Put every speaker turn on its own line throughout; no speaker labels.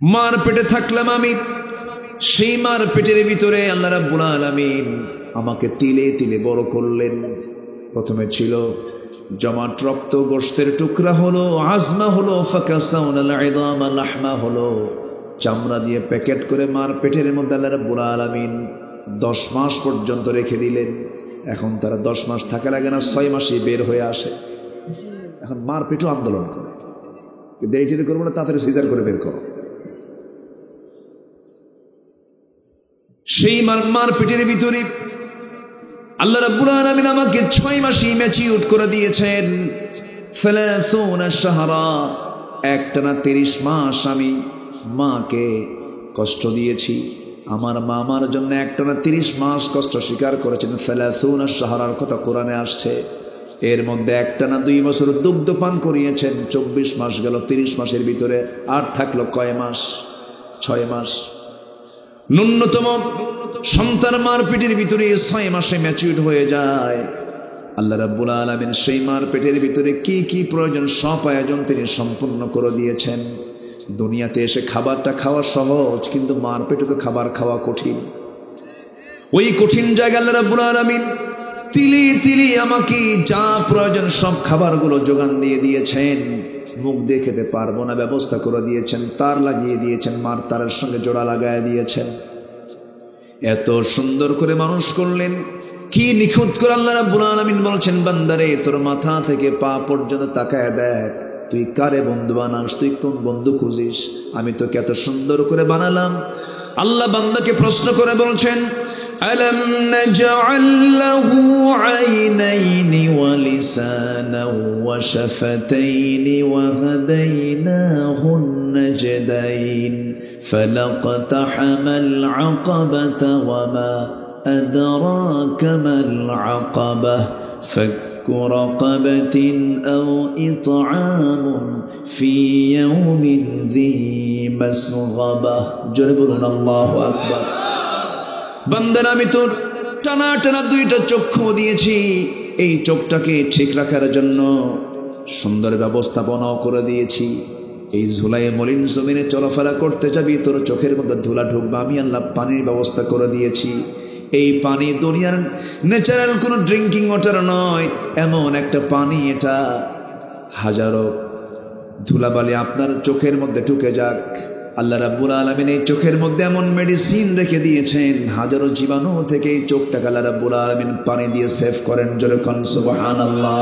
মার পেটে থাকলাম আমি, সেই মার পেটের ভিতরে আল্লাহ রাব্বুল আলামিন আমাকে তিলে তিলে বড় করলেন। প্রথমে ছিল জমাট রক্ত, গোশতের টুকরা হলো, আজমা হলো, ফাকাসাউনাল ইদামা লাহমা হলো, চামড়া দিয়ে প্যাকেট করে মার পেটের মধ্যে আল্লাহ রাব্বুল আলামিন 10 মাস পর্যন্ত রেখে দিলেন। এখন তারা 10 মাস থাকা লাগে না, 6 মাসেই বের হয়ে আসে। এখন মার পেটও আন্দোলন করে, দেরি টেরি করবো না, তাড়াতাড়ি সিজার করে বের করো। সেই মার পেটের ভিতরে আল্লাহ রাব্বুল আলামিন আমাকে 6 মাসই ম্যাচিউর করে দিয়েছেন। 30 শাহরা, একটানা 30 মাস আমি মাকে কষ্ট দিয়েছি। আমার মা আমার জন্য একটানা 30 মাস কষ্ট স্বীকার করেছেন। 30 শাহরার কথা কোরআনে আসছে। এর মধ্যে একটানা 2 বছর দুগ্ধ পান করিয়েছেন। 24 মাস গেল, 30 মাসের ভিতরে আর থাকলো কয় মাস? 6 মাস। ন্যূনতম সন্তান মার পেটের ভিতরে 6 মাসে ম্যাচিউর হয়ে যায়। আল্লাহ রাব্বুল আলামিন সেই মার পেটের ভিতরে কি কি প্রয়োজন সব আয়োজন তিনি সম্পূর্ণ করে দিয়েছেন। দুনিয়াতে এসে খাবারটা খাওয়া সহজ, কিন্তু মার পেটে তো খাবার খাওয়া কঠিন। ওই কঠিন জায়গায় আল্লাহ রাব্বুল আলামিন তিলি তিলি আমাকে যা প্রয়োজন সব খাবারগুলো যোগান দিয়ে দিয়েছেন। মুখ দিয়ে খেতে পারবো না, ব্যবস্থা করে দিয়েছেন। তার লাগিয়ে দিয়েছেন, মার তারের সঙ্গে জোড়া লাগায় দিয়েছেন। এত সুন্দর করে মানুষ করলেন, কি নিখুঁত করে আল্লাহ রাব্বুল আলামিন বলছেন, বান্দারে তোর মাথা থেকে পা পর্যন্ত তাকায় দেখ, তুই কারে বন্ধু বানাস, তুই কোন বন্ধু খুঁজিস? আমি তোকে এত সুন্দর করে বানালাম। আল্লাহ বান্দাকে প্রশ্ন করে বলছেন, আলাম নাজআল লাহু আইনাইনি ওয়া লিসানাও ওয়া শাফাতাইনি ওয়া হাদাইনাহুন নাজদাইন ফালাকতাহামাল আকাবাতা ওয়া মা আদরাকা মাল আকাবাহ ফাক্কু রাকাবাতিন আও ইতআমুন ফি ইয়াউমিন যী মাসগাবাহ। জোরে বলুন আল্লাহু আকবার। বান্দার আমি তোর টানা টানা 2টা চক্ষু দিয়েছি, এই চোখটাকে ঠিক রাখার জন্য সুন্দর ব্যবস্থাপনাও করে দিয়েছি। এই ঝুলায় মলিন জমিনে চলাফেরা করতে যাবি, তোর চোখের মধ্যে ধুলা ঢুকবে, আমি আল্লাহ পানির ব্যবস্থা করে দিয়েছি। এই পানি দুনিয়ার ন্যাচারাল কোনো ড্রিঙ্কিং ওয়াটার নয়, এমন একটা পানি, এটা হাজারো ধুলাবালি আপনার চোখের মধ্যে ঢুকে যাক। আল্লাহ রাব্বুল আলামিন এই চোখের মধ্যে এমন মেডিসিন রেখে দিয়েছেন, হাজারো জীবাণু থেকে এই চোখটাকে আল্লাহ রাব্বুল আলামিন পানি দিয়ে সেভ করেন। জোরে কোন সুবহানাল্লাহ।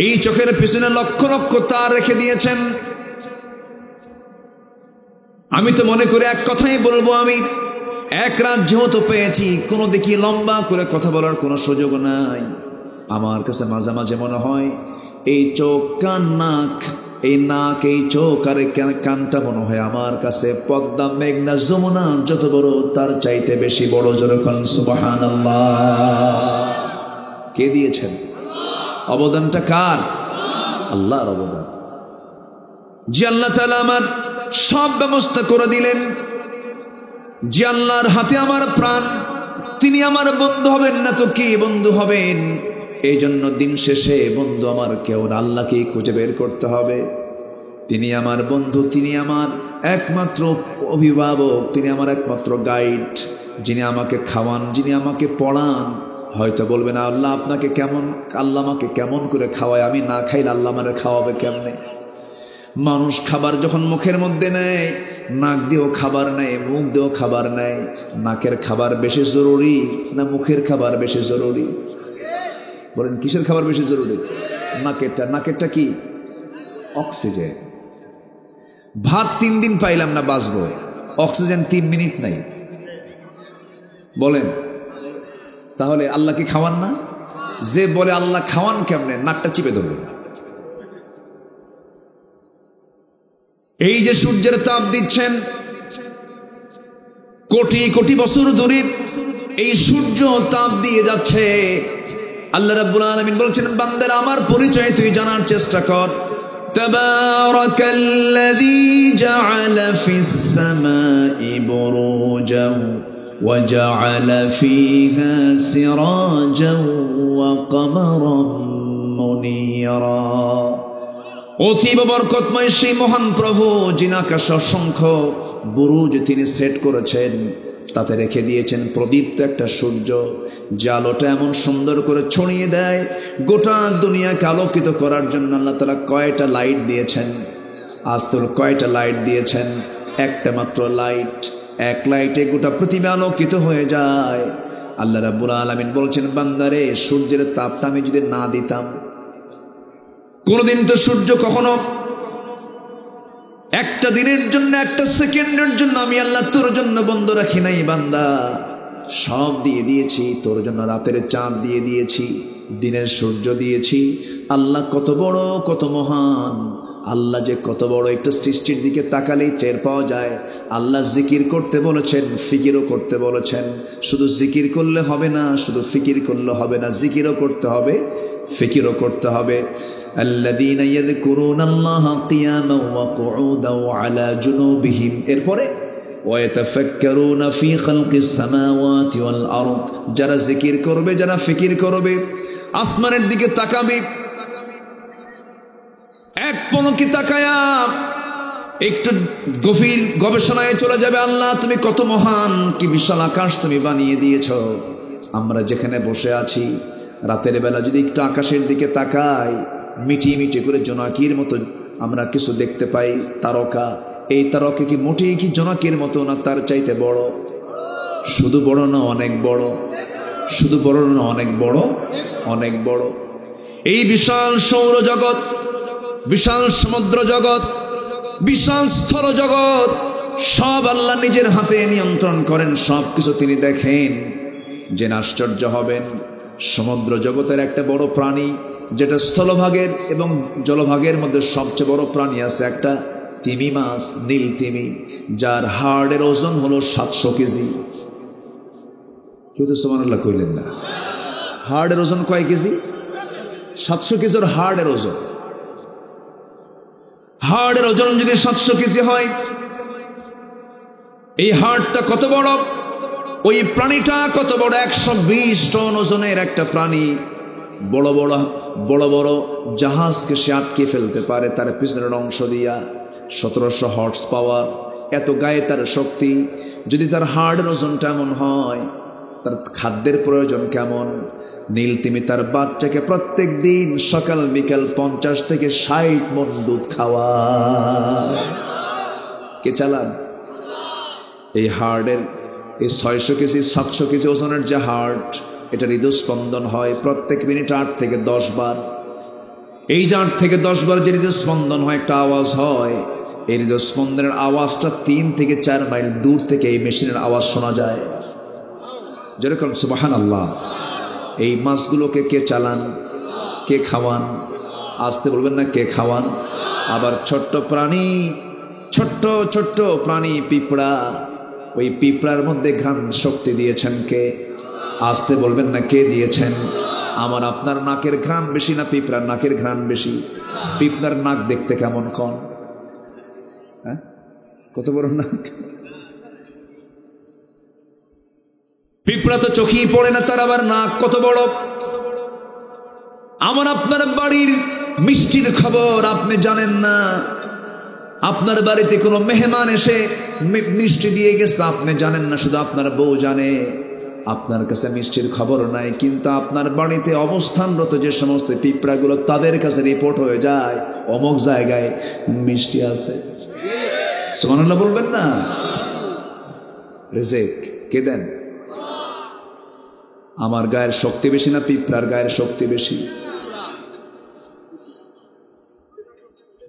এই চোখের পিছনে লক্ষ লক্ষ তার রেখে দিয়েছেন। আমি তো মনে করি এক কথাই বলবো, আমি এক রাত যেহেতু পেয়েছি, কোনো দিকে লম্বা করে কথা বলার কোনো সুযোগ নাই। আমার কাছে মাঝে মাঝে মনে হয় এই চোখ, কান, নাক, এই নাক, এই চোখ আর কানটা মনে হয় আমার কাছে পদ্মা, মেঘনা, যমুনা যত বড় তার চাইতে বেশি বড়। যেরকম সুবহানাল্লাহ। কে দিয়েছেন? অবদানটা কার? আল্লাহর অবদান। যে আল্লাহ তাআলা আমার সব ব্যবস্থা করে দিলেন, যে আল্লাহর হাতে আমার প্রাণ, তিনি আমার বন্ধু হবেন না তো কে বন্ধু হবেন? এই জন্য দিন শেষে বন্ধু আমার কেউ না, আল্লাহকেই খুঁজে বের করতে হবে। তিনি আমার বন্ধু, তিনি আমার একমাত্র অভিভাবক, তিনি আমার একমাত্র গাইড, যিনি আমাকে খাওয়ান, যিনি আমাকে পড়ান। হয়তো বলবেন, আল্লাহ আপনাকে কেমন, আল্লাহ আমাকে কেমন করে খাওয়ায়, আমি না খাইলে আল্লাহ আমারে খাওয়াবে কেমনে? মানুষ খাবার যখন মুখের মধ্যে নেয়, নাক দিয়েও খাবার নেয়, মুখ দিয়েও খাবার নেয়। নাকের খাবার বেশি জরুরি না মুখের খাবার বেশি জরুরি? বলেন, কিসের খাবার বেশি জরুরি? নাকেরটা। নাকেরটা কি? অক্সিজেন। ভাত 3 দিন পাইলাম না, বাঁচবো। অক্সিজেন 3 মিনিট নাই। বলেন, তাহলে আল্লাহ কি খাওয়ান না? যে বলে আল্লাহ খাওয়ান কেমনে, নাকটা চিপে ধরবে। এই যে সূর্যের তাপ দিচ্ছেন, কোটি কোটি বছর ধরে এই সূর্য তাপ দিয়ে যাচ্ছে। আল্লাহ রাব্বুল আলামিন বলছেন, বান্দারা আমার পরিচয় তুই জানার চেষ্টা কর। তাবারাকাল্লাযী জাআলা ফিস সামাই বুরুজান ওয়া জাআলা ফীহা সিরাজান ওয়া কমারান মুনীরা। অতীব বরকতময় সেই মহান প্রভু যিনি আকাশে অসংখ্য বুরুজ তিনি সেট করেছেন, তাতে রেখে দিয়েছেন প্রদীপ্ত একটা সূর্য, যে আলোটা এমন সুন্দর করে ছড়িয়ে দেয় গোটা দুনিয়াকে আলোকিত করার জন্য। আল্লাহ তাআলা কয়টা লাইট দিয়েছেন? আজ তো কয়টা লাইট দিয়েছেন? একটা মাত্র লাইট, এক লাইটে গোটা পৃথিবী আলোকিত হয়ে যায়। আল্লাহ রাব্বুল আলামিন বলছেন, বান্দারে সূর্যের তাপটা আমি যদি না দিতাম, কোনদিন তো সূর্য কখনো একটা দিনের জন্য, একটা সেকেন্ডের জন্য আমি আল্লাহ তোর জন্য বন্ধ রাখি নাই। বান্দা সব দিয়ে দিয়েছি তোর জন্য, রাতের চাঁদ দিয়ে দিয়েছি, দিনের সূর্য দিয়েছি। আল্লাহ কত বড়, কত মহান, আল্লাহ যে কত বড়, একটা সৃষ্টির দিকে তাকালেই টের পাওয়া যায়। আল্লাহ জিকির করতে বলেছেন, ফিকিরও করতে বলেছেন। শুধু জিকির করলে হবে না, শুধু ফিকির করলে হবে না, জিকিরও করতে হবে, ফিকিরও করতে হবে। الذين يذكرون الله قياما وقعودا وعلى جنوبهم, এরপরে ويتفكرون في خلق السماوات والأرض, যারা জিকির করবে, যারা ফিকির করবে, আসমানের দিকে তাকাবে, এক পলকে তাকায়া একটু গভীর গবেষণায় চলে যাবে। আল্লাহ তুমি কত মহান, কি বিশাল আকাশ তুমি বানিয়ে দিয়েছ। আমরা যেখানে বসে আছি রাতের বেলা যদি একটু আকাশের দিকে তাকাই, মিটি মিটি করে জোনাকির মতো আমরা কিছু দেখতে পাই, তারকা। এই তারকা কি মোটেই কি জোনাকির মতো না, তার চাইতে বড়? শুধু বড় না, অনেক বড়। শুধু বড় না, অনেক বড়, অনেক বড়। এই বিশাল সৌরজগৎ, বিশাল সমুদ্র জগৎ, বিশাল স্থল জগৎ সব আল্লাহ নিজের হাতে নিয়ন্ত্রণ করেন, সব কিছু তিনি দেখেন। যে আশ্চর্য হবেন, সমুদ্র জগতের একটা বড় প্রাণী, যেটা স্থলভাগের এবং জলভাগের মধ্যে সবচেয়ে বড় প্রাণী আছে, একটা তিমি মাছ, নীল তিমি, যার হাড়ের ওজন হলো 700 কেজি। কেউ তো সুবহানাল্লাহ কইলেন না? হাড়ের ওজন কয় কেজি? 700 কেজির হাড়ের ওজন। হাড়ের ওজন যদি 700 কেজি হয়, এই হাড়টা কত বড়, ওই প্রাণীটা কত বড়? 120 টন ওজনের একটা প্রাণী। বড় বড় বড় বড় জাহাজকে সে আটকে ফেলতে পারে তার পিছনের অংশ দিয়া। 1700 হর্স পাওয়ার, এত গায়ে তার শক্তি। যদি তার হাড়ের ওজনটা এমন হয়, তার খাদ্যের প্রয়োজন কেমন? নীল তিমি তার বাচ্চাকে প্রত্যেক দিন সকাল বিকাল 50 থেকে 60 মণ দুধ খাওয়া। কে চালান? এই হার্টের এই 600 কেজি 700 কেজি ওজনের যে হার্ট, এটা হৃদস্পন্দন হয় প্রত্যেক মিনিটে 8 থেকে 10 বার। এই যে 8 থেকে 10 বার যে হৃদস্পন্দন হয়, একটা আওয়াজ হয়, এই হৃদস্পন্দনের আওয়াজটা 3 থেকে 4 মাইল দূর থেকে এই মেশিনের আওয়াজ শোনা যায়। যেরকম সুবহানাল্লাহ। এই মাছগুলোকে কে চালান, কে খাওয়ান? আসতে বলবেন না, কে খাওয়ান? আবার ছোট্ট প্রাণী, ছোট্ট ছোট্ট প্রাণী পিঁপড়া, ওই পিঁপড়ার মধ্যে ঘ্রাণ শক্তি দিয়েছেন কে? আসতে বলবেন না, কে দিয়েছেন? আমার আপনার নাকের ঘ্রাণ বেশি না পিঁপড়ার নাকের ঘ্রাণ বেশি? পিঁপড়ার নাক দেখতে কেমন কন? হ্যাঁ, কত বড় নাক! পিঁপড়া তো চোখেই পড়ে না, তার আবার নাক কত বড়! আমার আপনার বাড়ির মিষ্টির খবর আপনি জানেন না। আপনার বাড়িতে কোনো মেহমান এসে মিষ্টি দিয়ে গেছে, আপনি জানেন না, শুধু আপনার বউ জানে। আপনার কাছে মিষ্টির খবর নাই, কিন্তু আপনার বাড়িতে অবস্থানরত যে সমস্ত পিঁপড়াগুলো, তাদের কাছে রিপোর্ট হয়ে যায় অমুক জায়গায় মিষ্টি আছে। সুবহানাল্লাহ বলবেন না? রিজিক কে দেন? আমার গায়ের শক্তি বেশি না পিঁপড়ার গায়ের শক্তি বেশি?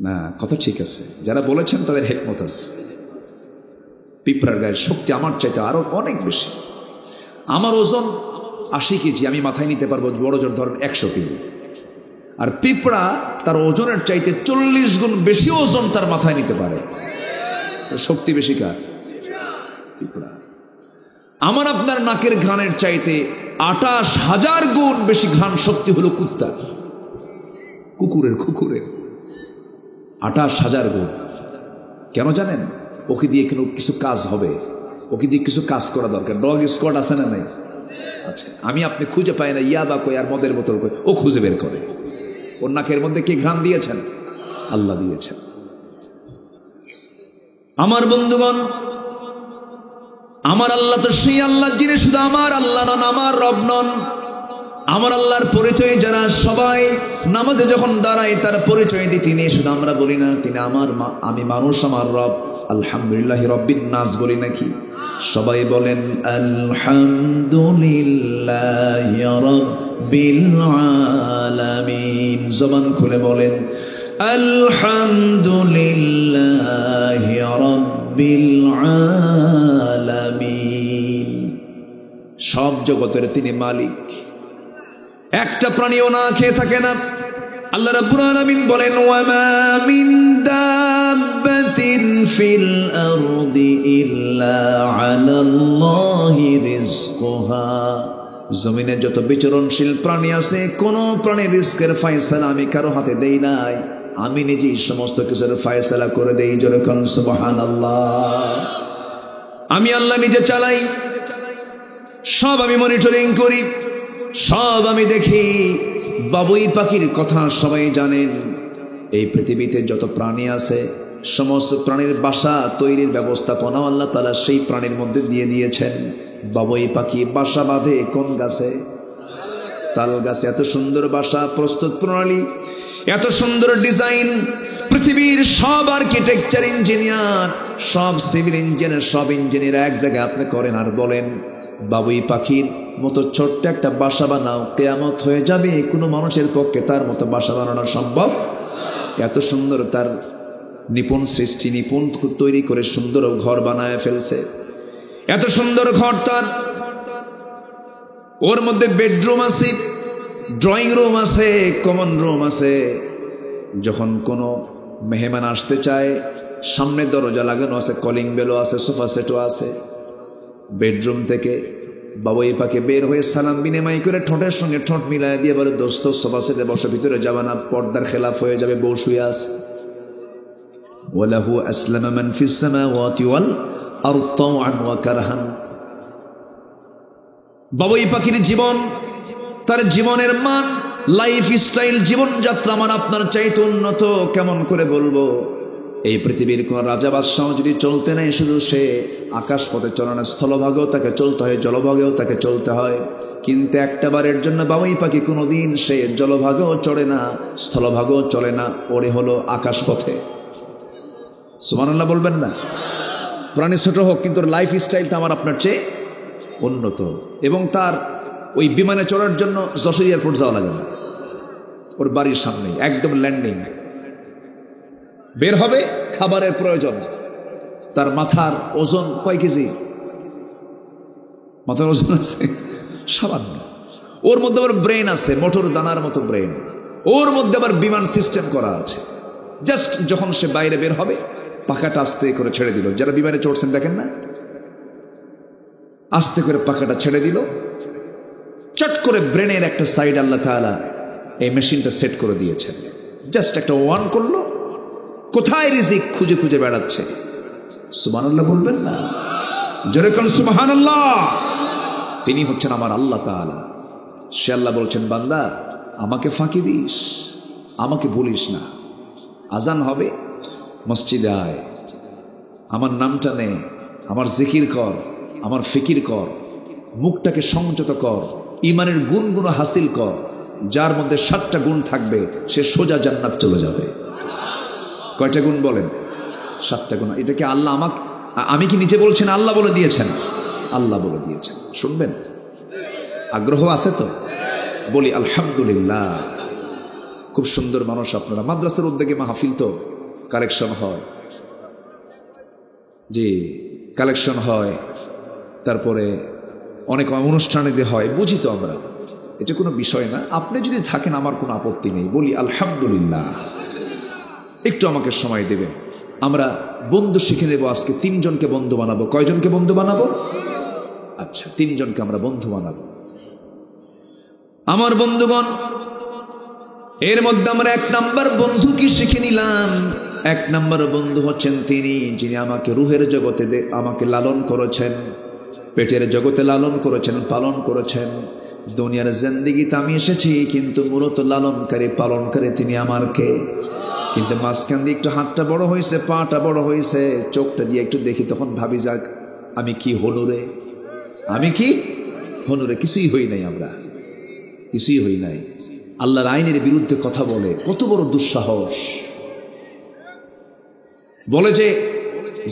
না, কথা ঠিক আছে, যারা বলেছেন তাদের হিকমত আছে। পিঁপড়ার গায়ের শক্তি আমার চাইতে আরো অনেক বেশি। আমার ওজন 80 কেজি, আমি মাথায় নিতে পারবো বড় জোর ধরেন 100 কেজি। আর পিঁপড়া তার ওজনের চাইতে 40 গুণ বেশি ওজন তার মাথায় নিতে পারে। শক্তি বেশি কার? পিঁপড়া। আমার আপনার নাকের ঘ্রাণের চাইতে 28,000 গুণ বেশি ঘ্রাণ শক্তি হলো কুত্তার, কুকুরের 28,000 গুণ। কেন জানেন? ওকে দিয়ে কিছু কাজ হবে, ওকে দিয়ে কিছু কাজ করা দরকার। ডগ স্কোয়াড আছে না নাই? আচ্ছা, আমি আপনি খুঁজে পাই না, ইয়াবা কই আর মদের বোতল কই, ও খুঁজে বের করে। ওর নাকের মধ্যে কি ঘ্রাণ দিয়েছেন? আল্লাহ দিয়েছেন। আমার বন্ধুগণ, আমার আল্লাহ তো সেই আল্লাহ যিনি শুধু আমার আল্লাহ নন, আমার রব নন। আমার আল্লাহর পরিচয় যারা সবাই নামাজে যখন দাঁড়ায় তার পরিচয় দিই তিনি, শুধু আমরা বলি না তিনি আমার আমি মানুষ, আমার রব আলহামদুলিল্লাহি রব্বিন নাস বলি নাকি? সবাই বলেন আলহামদুলিল্লাহি রব্বিল আলামিন। জবান খুলে বলেন আলহামদুলিল্লাহি রব্বিল আলামিন। সব জগতের তিনি মালিক, একটা প্রাণীও না খেয়ে থাকে না। আল্লাহ রাব্বুল আলামিন বলেন ওয়ামা মিন দাব্বাতিন ফিল আরদি ইল্লা আলাল্লাহি রিজকুহা। জমিনে যত বিচরণশীল প্রাণী আছে, কোন প্রাণীর রিজকের ফয়সালা আমি কারো হাতে দেই নাই, আমি নিজেই সমস্ত কিছুর ফয়সালা করে দেই। জোরে বলেন সুবহানাল্লাহ। আমি আল্লাহ নিজে চালাই, সব আমি মনিটরিং করি, সব আমি দেখি। বাবুই পাখির কথা সবাই জানেন। এই পৃথিবীতে যত প্রাণী আছে সমস্ত প্রাণীর বাসা তৈরির ব্যবস্থাপনা আল্লাহ তাআলা সেই প্রাণীর মধ্যে দিয়ে দিয়েছেন। বাবুই পাখি বাসা বাঁধে কোন গাছে? তাল গাছে। এত সুন্দর বাসা প্রস্তুত প্রণালী, এত সুন্দর ডিজাইন। পৃথিবীর সব আর্কিটেকচার ইঞ্জিনিয়ার, সব সিভিল ইঞ্জিনিয়ার, সব ইঞ্জিনিয়ার এক জায়গায় আপনি করেন আর বলেন বাবুই পাখির মতো ছোট্ট একটা বাসা বানাও, কিয়ামত হয়ে যাবে, কোনো মানুষের পক্ষে তার মতো বাসা বানানো সম্ভব। এত সুন্দর তার নিপুণ সৃষ্টি, নিপুণ তৈরি করে সুন্দর ঘর বানায় ফেলছে। এত সুন্দর ঘর তার, ওর মধ্যে বেডরুম আছে, ড্রয়িং রুম আছে, কমন রুম আছে। যখন কোনো মেহমান আসতে চায় সামনে দরজা লাগানো আছে, কলিং বেলও আছে, সোফা সেটও আছে। বেডরুম থেকে বাবুই পাখি বের হয়ে সালাম বিনিময় করে ঠোঁটের সঙ্গে ঠোঁট মিলাই দিয়ে বলে দোস্ত সোফা সেটে বসে, ভিতরে যাবে না, পর্দার খেলাফ হয়ে যাবে, বউ শুয়ে আছে। ওয়ালাহু আসলামা মান ফিস সামাওয়াতি ওয়াল আরদি তাওআন ওয়া কারহান। বাবুই পাখির জীবন, তার জীবনের মান, লাইফ স্টাইল, জীবনযাত্রা আমার আপনার চাইতে উন্নত। কেমন করে বলবো? এই পৃথিবীর কোন রাজা বাদশাহ যদি চলতে নেই, শুধু সে আকাশ পথে চলে না, স্থলভাগেও তাকে চলতে হয়, জলভাগেও তাকে চলতে হয়। কিন্তু একটা বারের জন্য বাবুই পাখি কোনোদিন সে জলভাগেও চড়ে না, স্থলভাগেও চলে না, ওরে হলো আকাশ পথে। সুবহানাল্লাহ বলবেন না? প্রাণী ছোট হোক কিন্তু লাইফ স্টাইলটা আমার আপনার চেয়ে উন্নত। এবং তার ওই বিমানে চড়ার জন্য যশোর এয়ারপোর্ট যাওয়া লাগে না, ওর বাড়ির সামনেই একদম ল্যান্ডিং। বের হবে, খাবারের প্রয়োজন। তার মাথার ওজন কয় কেজি? মাথার ওজন আছে সামান্য। ওর মধ্যে আবার ব্রেন আছে, মোটর দানার মতো ব্রেন। ওর মধ্যে আবার বিমান সিস্টেম করা আছে। জাস্ট যখন সে বাইরে বের হবে, পাখাটা আস্তে করে ছেড়ে দিল। যারা বিমানে চড়ছেন দেখেন না, আস্তে করে পাখাটা ছেড়ে দিল, চট করে ব্রেনের একটা সাইড আল্লাহ তাআলা এই মেশিনটা সেট করে দিয়েছেন। জাস্ট একটা ওয়ান করলো, কোথায় রিজিক খুঁজে খুঁজে বেড়াচ্ছে। সুবহানাল্লাহ বলবেন না? জোরে বলেন সুবহানাল্লাহ। তিনি হচ্ছেন আমার আল্লাহ তাআলা। সে আল্লাহ বলছেন বান্দা আমাকে ফাঁকি দিস, আমাকে ভুলিস না। আজান হবে, মসজিদে আয়, আমার নামটা নে, আমার জিকির কর, আমার ফিকির কর, মুখটাকে সংযত কর, ইমানের গুণগুলো হাসিল কর। যার মধ্যে 7টা গুণ থাকবে সে সোজা জান্নাত চলে যাবে। কয়টা গুণ বলেন? 7টা গুণ। এটাকে আল্লাহ আমি কি নিজে বলছেন? আল্লাহ বলে দিয়েছেন। আল্লাহ বলে দিয়েছেন। শুনবেন? আগ্রহ আছে তো? বলি আলহামদুলিল্লাহ। খুব সুন্দর মানুষ আপনারা। মাদ্রাসার উদ্যোগে মাহফিল তো কালেকশন হয়, জি কালেকশন হয়, তারপরে অনেক অনুষ্ঠানে দিয়ে হয়, বুঝি তো আমরা, এটা কোনো বিষয় না। আপনি যদি থাকেন আমার কোনো আপত্তি নেই। বলি আলহামদুলিল্লাহ। একটু আমাকে সময় দেবেন, আমরা বন্ধু শিখে নেব। আজকে 3 জনকে বন্ধু বানাবো। কয়জনকে বন্ধু বানাবো? আচ্ছা, 3 জনকে আমরা বন্ধু বানাবো। আমার বন্ধুগণ, এর মধ্যে আমরা 1 নাম্বার বন্ধু কি শিখে নিলাম। 1 নাম্বার বন্ধু হচ্ছেন তিনি যিনি আমাকে রুহের জগতে আমাকে লালন করেছেন, পেটের জগতে লালন করেছেন, পালন করেছেন। দুনিয়ার জিন্দেগিতে আমি এসেছি, কিন্তু মূলত লালনকারী পালনকারী তিনি আমার কে? কিন্তু মাঝখান দিয়ে একটু হাতটা বড় হয়েছে, পাটা বড় হয়েছে, চোখটা দিয়ে একটু দেখি, তখন ভাবি যাক আমি কি হনুরে, আমি কি হনুরে, কিছুই হই নাই, আমরা কিছুই হই নাই। আল্লাহর আইনের বিরুদ্ধে কথা বলে, কত বড় দুঃসাহস। বলে যে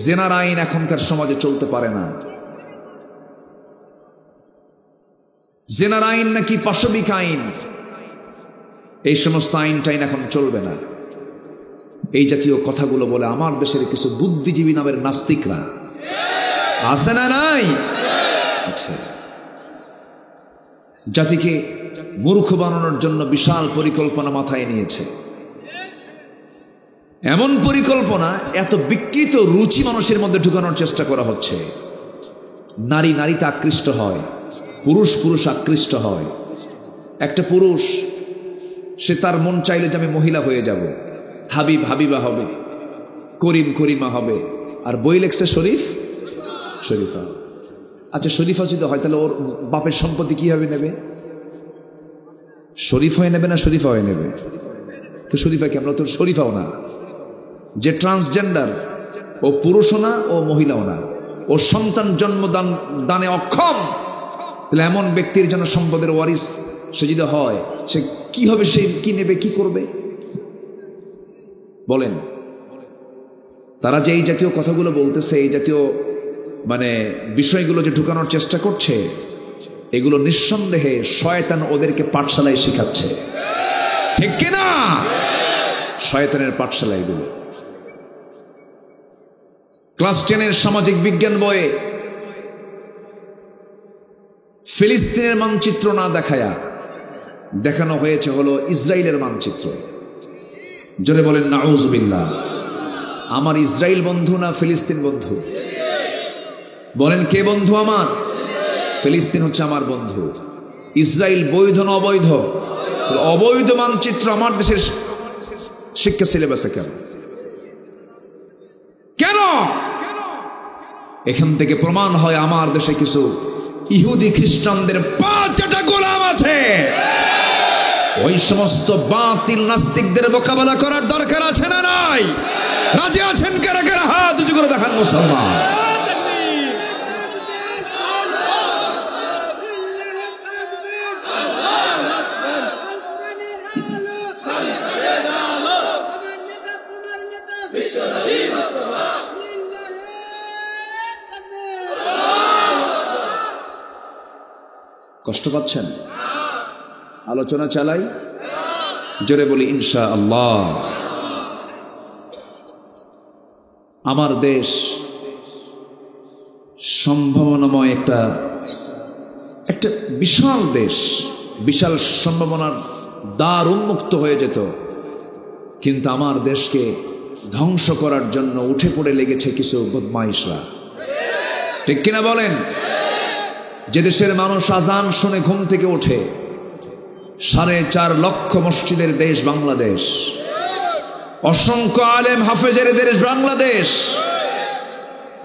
জেনার আইন এখনকার সমাজে চলতে পারে না, জেনার আইন নাকি পাশবিক আইন, এই সমস্ত আইন টাইন এখন চলবে না, এই জাতীয় কথাগুলো বলে আমার দেশের কিছু বুদ্ধিজীবী নামের নাস্তিকরা আছে না নাই? আচ্ছা, জাতিকে মূর্খ বানানোর জন্য বিশাল পরিকল্পনা মাথায় নিয়েছে। এমন পরিকল্পনা, এত বিকৃত রুচি মানুষের মধ্যে ঢুকানোর চেষ্টা করা হচ্ছে। নারী নারীতে আকৃষ্ট হয়, পুরুষ পুরুষ আকৃষ্ট হয়। একটা পুরুষ, সে তার মন চাইলে যে আমি মহিলা হয়ে যাব, হাবিব হাবিবা হবে, করিম করিমা হবে, আর বই লেখছে শরীফ শরীফা। আচ্ছা, শরীফা যদি হয় তাহলে ওর বাপের সম্পত্তি কিভাবে নেবে? শরীফ হয়ে নেবে না শরীফা হয়ে নেবে? তো শরীফা কি? আমরা তো শরীফাও না। যে ট্রান্সজেন্ডার, ও পুরুষও না, ও মহিলাও না, ও সন্তান জন্মদান দানে অক্ষম, তাহলে এমন ব্যক্তির জন্য সম্পদের ওয়ারিস সে যদি হয়, সে কি হবে? সে কি নেবে, কি করবে বলেন? তারা যে এই জাতীয় কথাগুলো বলতেছে, এই জাতীয় বিষয়গুলো যে ঢুকানোর চেষ্টা করছে, এগুলো নিঃসন্দেহে শয়তান ওদেরকে পাঠশালায় শিখাচ্ছে, ঠিক কিনা? শয়তানের পাঠশালা এগুলো। ক্লাস 10-এর সামাজিক বিজ্ঞান বইয়ে ফিলিস্তিনের মানচিত্র না দেখায়া দেখানো হয়েছে হলো ইসরায়েলের মানচিত্র। জোরে বলেন নাউজুবিল্লাহ। আমার ইসরায়েল বন্ধু না ফিলিস্তিন বন্ধু? বলেন কে বন্ধু আমার? ফিলিস্তিন হচ্ছে আমার বন্ধু। ইসরায়েল বৈধ না অবৈধ? অবৈধ মানচিত্র আমার দেশের শিক্ষা সিলেবাসে কেন? কেন? এখান থেকে প্রমাণ হয় আমার দেশে কিছু ইহুদি খ্রিস্টানদের 5টা গোলাম আছে। ওই সমস্ত বাতিল নাস্তিকদের মোকাবেলা করার দরকার আছে না নাই? রাজি আছেন কারা কারা? হাত উঁচু করে দেখান মুসলমান। কষ্ট পাচ্ছেন? আলোচনা চালাই, জোরে বলি ইনশাআল্লাহ। আমার দেশ সম্ভাবনাময় একটা বিশাল দেশ, বিশাল সম্ভাবনার দ্বার উন্মুক্ত হয়ে যেত, কিন্তু আমার দেশকে ধ্বংস করার জন্য উঠে পড়ে লেগেছে কিছু বদমাইশরা, ঠিক কিনা বলেন? যে দেশের মানুষ আজান শুনে ঘুম থেকে ওঠে, 4.5 লক্ষ মসজিদের দেশ বাংলাদেশ, অসংখ্য আলেম হাফেজের দেশ বাংলাদেশ,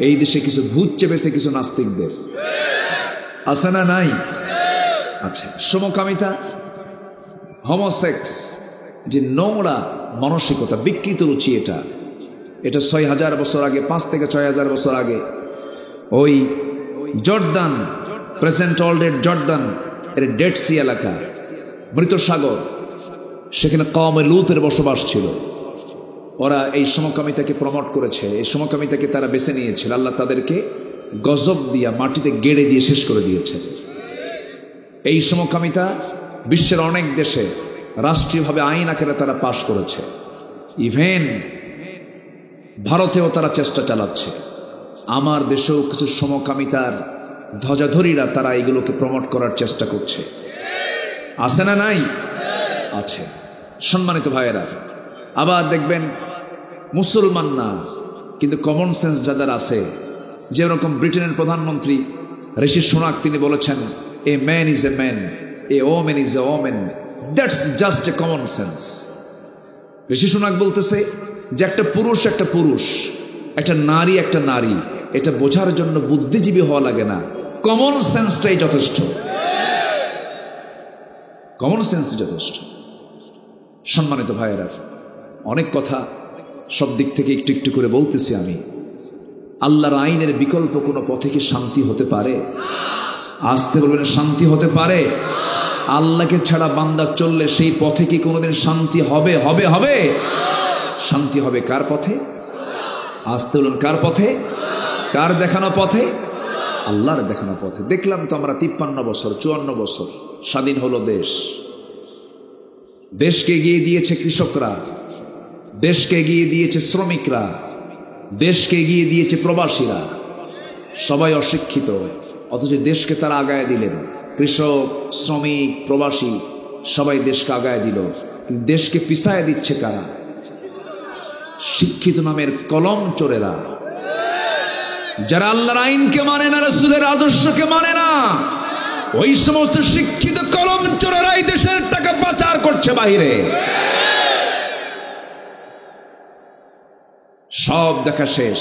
এই দেশে কিছু ভূত চেপেছে কিছু নাস্তিকদের, আছে না নাই? আচ্ছা, সমকামিতা, হোমোসেক্স, যে নোংরা মানসিকতা, বিকৃত রুচি, এটা 6,000 বছর আগে, 5 থেকে 6,000 বছর আগে ওই জর্দান, প্রেজেন্ট অলরেড জর্দান এর ডেড সি এলাকা, মৃত সাগর, সেখানে কওমে লুতের বসবাস ছিল। ওরা এই সমকামিতাকে প্রমোট করেছে, এই সমকামিতাকে তারা বেছে নিয়েছিল। আল্লাহ তাদেরকে গজব দিয়া মাটিতে গেড়ে দিয়ে শেষ করে দিয়েছে। এই সমকামিতা বিশ্বের অনেক দেশে রাষ্ট্রীয়ভাবে আইন আকারে তারা পাশ করেছে। ইভেন ভারতেও তারা চেষ্টা চালাচ্ছে। আমার দেশেও কিছু সমকামিতার ধ্বজাধরীরা তারা এগুলোকে প্রমোট করার চেষ্টা করছে, আছে না নাই? আছে। সম্মানিত ভাইয়েরা, আবার দেখবেন মুসলমান না কিন্তু কমন সেন্স যাদের আছে, যেরকম ব্রিটেনের প্রধানমন্ত্রী ঋষি সুনাক, তিনি বলেছেন a man is a man, A women is a women, that's just a common sense. Rishi Sunak বলতেছে যে একটা পুরুষ একটা পুরুষ, একটা নারী একটা নারী, এটা বোঝার জন্য বুদ্ধিজীবী হওয়া লাগে না, কমন সেন্সটাই যথেষ্ট, কমন সেন্স যথেষ্ট। সম্মানিত ভাইয়েরা, অনেক কথা সব দিক থেকে একটু একটু করে বলতেছি আমি। আল্লাহর আইনের বিকল্প কোনো পথে কি শান্তি হতে পারে? আসতে বলবেন, শান্তি হতে পারে? আল্লাহকে ছাড়া বান্দা চললে সেই পথে কি কোনোদিন শান্তি হবে? হবে হবে শান্তি হবে কার পথে? আসতে বলুন, কার পথে? কার দেখানো পথে? আল্লাহর দেখানো পথে। দেখলাম তো আমরা 53 বছর 54 বছর স্বাধীন হলো দেশ। দেশকে এগিয়ে দিয়েছে কৃষকরা, দেশকে এগিয়ে দিয়েছে শ্রমিকরা, দেশকে এগিয়ে দিয়েছে প্রবাসীরা। সবাই অশিক্ষিত, অথচ দেশকে তারা আগায় দিলেন। কৃষক, শ্রমিক, প্রবাসী সবাই দেশকে আগায় দিল। কিন্তু দেশকে পিছায় দিচ্ছে কারা? শিক্ষিত নামের কলম চোরেরা, যারা আল্লাহর আইনকে মানে না, রাসূলের আদর্শকে মানে না। ওই সমস্ত শিক্ষিত কলম চোরেরাই দেশের টাকা পাচার করছে বাহিরে। সব দেখা শেষ।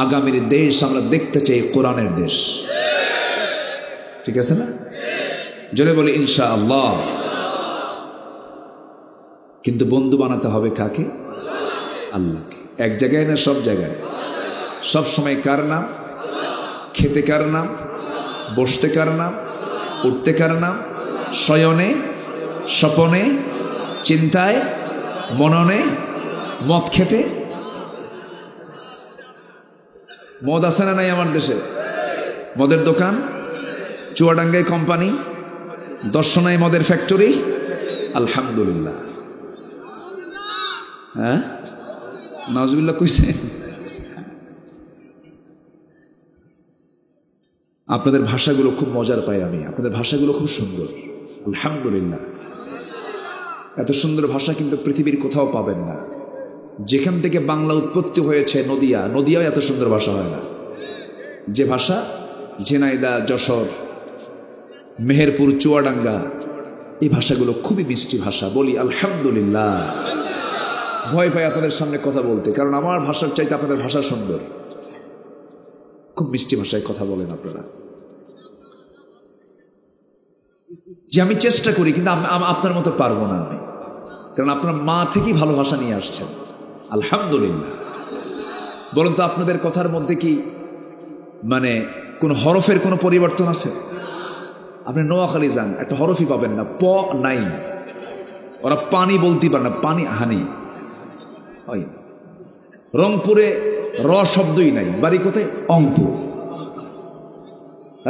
আগামীর দেশ আমরা দেখতে চাই কোরআনের দেশ। ঠিক আছে না? জোরে বলি ইনশাআল্লাহ। কিন্তু বন্ধু বানাতে হবে কাকে? আল্লাহকে। এক জায়গায় না সব জায়গায়? সব সময় কার নাম? খেতে কার নাম? বসতে কার নাম? উঠতে কার নাম? শয়নে, স্বপনে, চিন্তায়, মননে, মদ খেতে। মদ আছে না নাই আমার দেশে? মদের দোকান, চুয়াডাঙ্গায় কোম্পানি, দর্শনায় মদের ফ্যাক্টরি। আলহামদুলিল্লাহ। হ্যাঁ, নাউজুবিল্লাহ কইছে। আপনাদের ভাষাগুলো খুব মজার পাই আমি, আপনাদের ভাষাগুলো খুব সুন্দর। আলহামদুলিল্লাহ। এত সুন্দর ভাষা কিন্তু পৃথিবীর কোথাও পাবেন না। যেখান থেকে বাংলা উৎপত্তি হয়েছে, নদিয়া, নদিয়াও এত সুন্দর ভাষা হয় না। যে ভাষা ঝিনাইদহ, যশোর, মেহেরপুর, চুয়াডাঙ্গা, এই ভাষাগুলো খুবই মিষ্টি ভাষা। বলি আলহামদুলিল্লাহ। ভয় পাই আপনাদের সামনে কথা বলতে, কারণ আমার ভাষার চাইতে আপনাদের ভাষা সুন্দর। খুব মিষ্টি ভাষায় কথা বলেন আপনারা। যে আমি চেষ্টা করি, কিন্তু আপনার মতো পারবো না আমি, কারণ আপনার মা থেকেই ভালো ভাষা নিয়ে আসছেন। আলহামদুলিল্লাহ। বলুন তো, আপনাদের কথার মধ্যে কি মানে কোন হরফের কোনো পরিবর্তন আছে? আপনি নোয়াখালী যান, একটা হরফই পাবেন না, প নাই। ওরা পানি বলতে পারে না, পানি হানি হয়। রংপুরে র শব্দই নাই, বাড়ি কোথায়? অংপুর।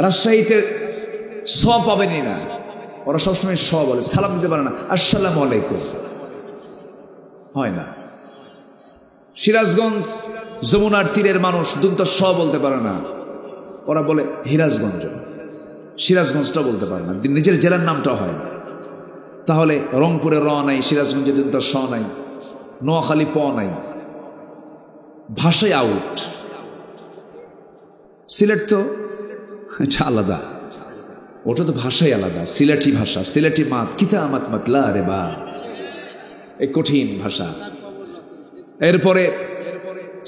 রাজশাহীতে স পাবেনই না, ওরা সবসময় স বলে। সালাম দিতে পারে না, আসসালামু আলাইকুম হয় না। সিরাজগঞ্জ, যমুনার তীরের মানুষ দুটো স বলতে পারে না, ওরা বলে হিরাজগঞ্জ। সিরাজগঞ্জটা বলতে পারে না, নিজের জেলার নামটা হয় না। তাহলে রংপুরে র নাই, সিরাজগঞ্জে দুটো স নাই, নোয়াখালী প নাই। ভাষায় আউট। সিলেট তো আলাদা, ওটা তো ভাষাই আলাদা। সিলেটি ভাষা, সিলেটি মাত, কিতা আমাত মাতলা রে বা, এই কঠিন ভাষা। এরপরে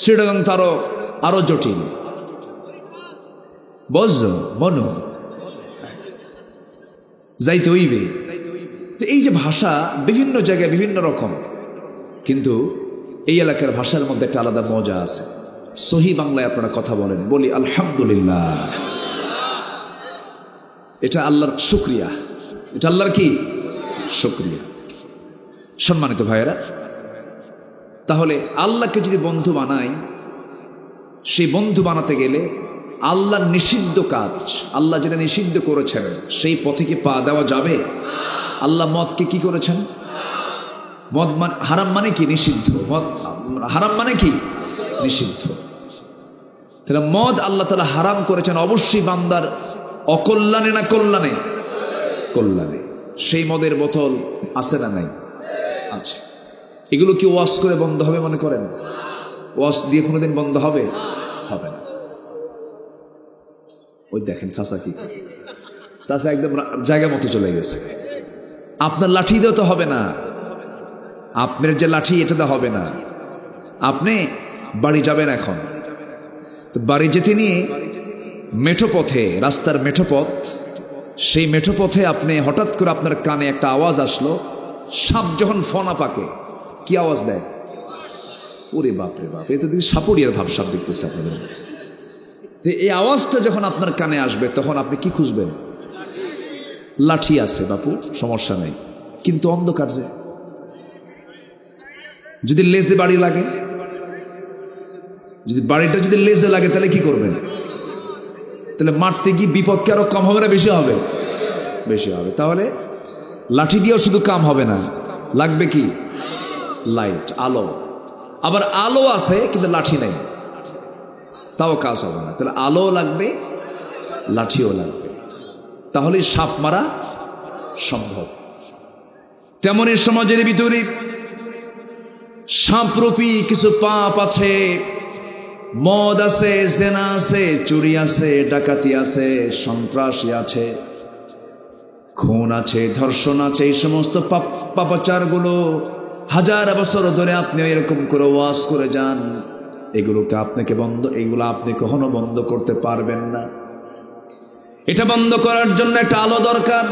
চিটাগাং তারও আরো জটিল। বজ্র মনু যাইতে হইবে। তো এই যে ভাষা বিভিন্ন জায়গায় বিভিন্ন রকম, কিন্তু এই এলাকার ভাষার মধ্যে একটা আলাদা মজা আছে। সহি বাংলায় আপনারা কথা বলেন, বলি আলহামদুলিল্লাহ। এটা আল্লাহর শুকরিয়া, এটা আল্লাহর কি শুকরিয়া। সম্মানিত ভাইয়েরা, তাহলে আল্লাহকে যদি বন্ধু বানাই, সেই বন্ধু বানাতে গেলে আল্লাহর নিষিদ্ধ কাজ, আল্লাহ যেটা নিষিদ্ধ করেছেন সেই পথে কি পা দেওয়া যাবে? আল্লাহ মদকে কি করেছেন? মদ হারাম মানে কি? নিষিদ্ধ। মদ হারাম মানে কি? নিষিদ্ধ। তাহলে মদ আল্লাহ তাআলা হারাম করেছেন, অবশ্যই বান্দার অকল্যাণে না কল্যাণে? কল্যাণে। সেই মদের বোতল আছে না নাই? আছে। এগুলো কি ওয়াশ করে বন্ধ হবে মনে করেন? ওয়াশ দিয়ে কোনোদিন বন্ধ হবে? হবে না। ওই দেখেন চাচা কি, চাচা একদম জায়গা মতো চলে গেছে। আপনার লাঠি দিয়েও তো হবে না, আপনার যে লাঠি এটাতে হবে না। আপনি বাড়ি যাবেন এখন, তো বাড়ি যেতে নিয়ে মেঠো পথে, রাস্তার মেঠো পথ, সেই মেঠো পথে আপনি হঠাৎ করে আপনার কানে একটা আওয়াজ আসলো, সাপ যখন ফনা পাকে কি আওয়াজ দেয়? ওরে বাপ রে বাপ, এটা দেখি সাপুরিয়ার ভাবসাব দেখতেছে আপনাদের। তো এই আওয়াজটা যখন আপনার কানে আসবে তখন আপনি কি খুঁজবেন? লাঠি আছে বাপু, সমস্যা নেই, কিন্তু অন্ধকার যে। যদি লেজে বাড়ি লাগে, যদি বাড়িটা যদি লেজে লাগে তাহলে কি করবেন? তাহলে মারতে কি বিপদ কি আরো কম হবে না বেশি হবে? বেশি হবে। তাহলে লাঠি দিয়েও শুধু কাম হবে না, লাগবে কি? লাইট, আলো। আবার আলো আছে কিন্তু লাঠি নাই, তাও কাজ হবে না। তাহলে আলো লাগবে, লাঠিও লাগবে, তাহলে সাপ মারা সম্ভব। তেমনই সমাজের ভিতরে সাপরূপী কিছু পাপ আছে। মদ আছে, জেনা আছে, চুরি আছে, ডাকাতি আছে, সন্ত্রাসী আছে, খুন আছে, ধর্ষণ আছে। এই সমস্ত পাপাচারগুলো হাজার বছর ধরে আপনি এরকম করে ওয়াজ করে যান, এগুলোকে এগুলো আপনি কখনো বন্ধ করতে পারবেন না। এটা বন্ধ করার জন্য একটা আলো দরকার,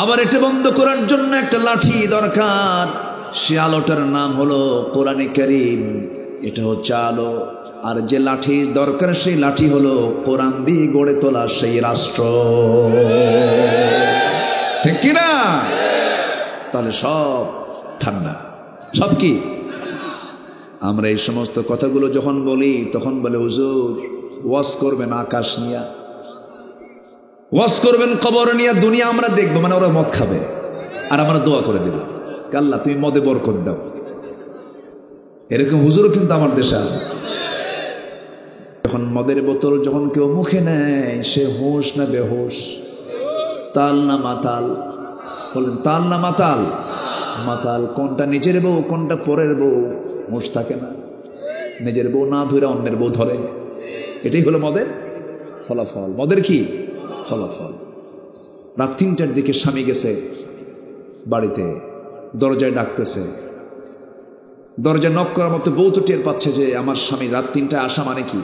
আবার এটা বন্ধ করার জন্য একটা লাঠি দরকার। সে আলোটার নাম হলো কোরআনে কারীম। এটা হচ্ছে আলো। আর যে লাঠি দরকার সেই লাঠি হলো কোরআন দিয়ে গড়ে তোলা সেই রাষ্ট্র, ঠিক কিনা? তাহলে সব ঠান্ডা, সব কি? আমরা এই সমস্ত কথাগুলো যখন বলি তখন বলে হুজুর ওয়াজ করবেন আকাশ নিয়া, ওয়াজ করবেন কবর নিয়া, দুনিয়া আমরা দেখবো, মানে ওরা মদ খাবে আর আমরা দোয়া করে দেব, আল্লাহ তুমি মদে বরকত দাও। এরকম হুজুরও কিন্তু আমার দেশে আছে। যখন মদের বোতল যখন কেউ মুখে নেয়, সে হুঁশ না বেহুশ, তাল না মাতাল? বলেন তাল না মাতাল? মাতাল। কোনটা নিজের বউ কোনটা পরের বউ হুঁশ থাকে না। নিজের বউ না ধরে অন্যের বউ ধরে, এটাই হলো মদের ফলাফল। মদের কি ফলাফল? রাত ৩টার দিকে স্বামী গেছে বাড়িতে, দরজায় ডাকতেছে, দরজায় নক করার মতো বউ তো টের পাচ্ছে যে আমার স্বামী রাত ৩টায় আসা মানে কি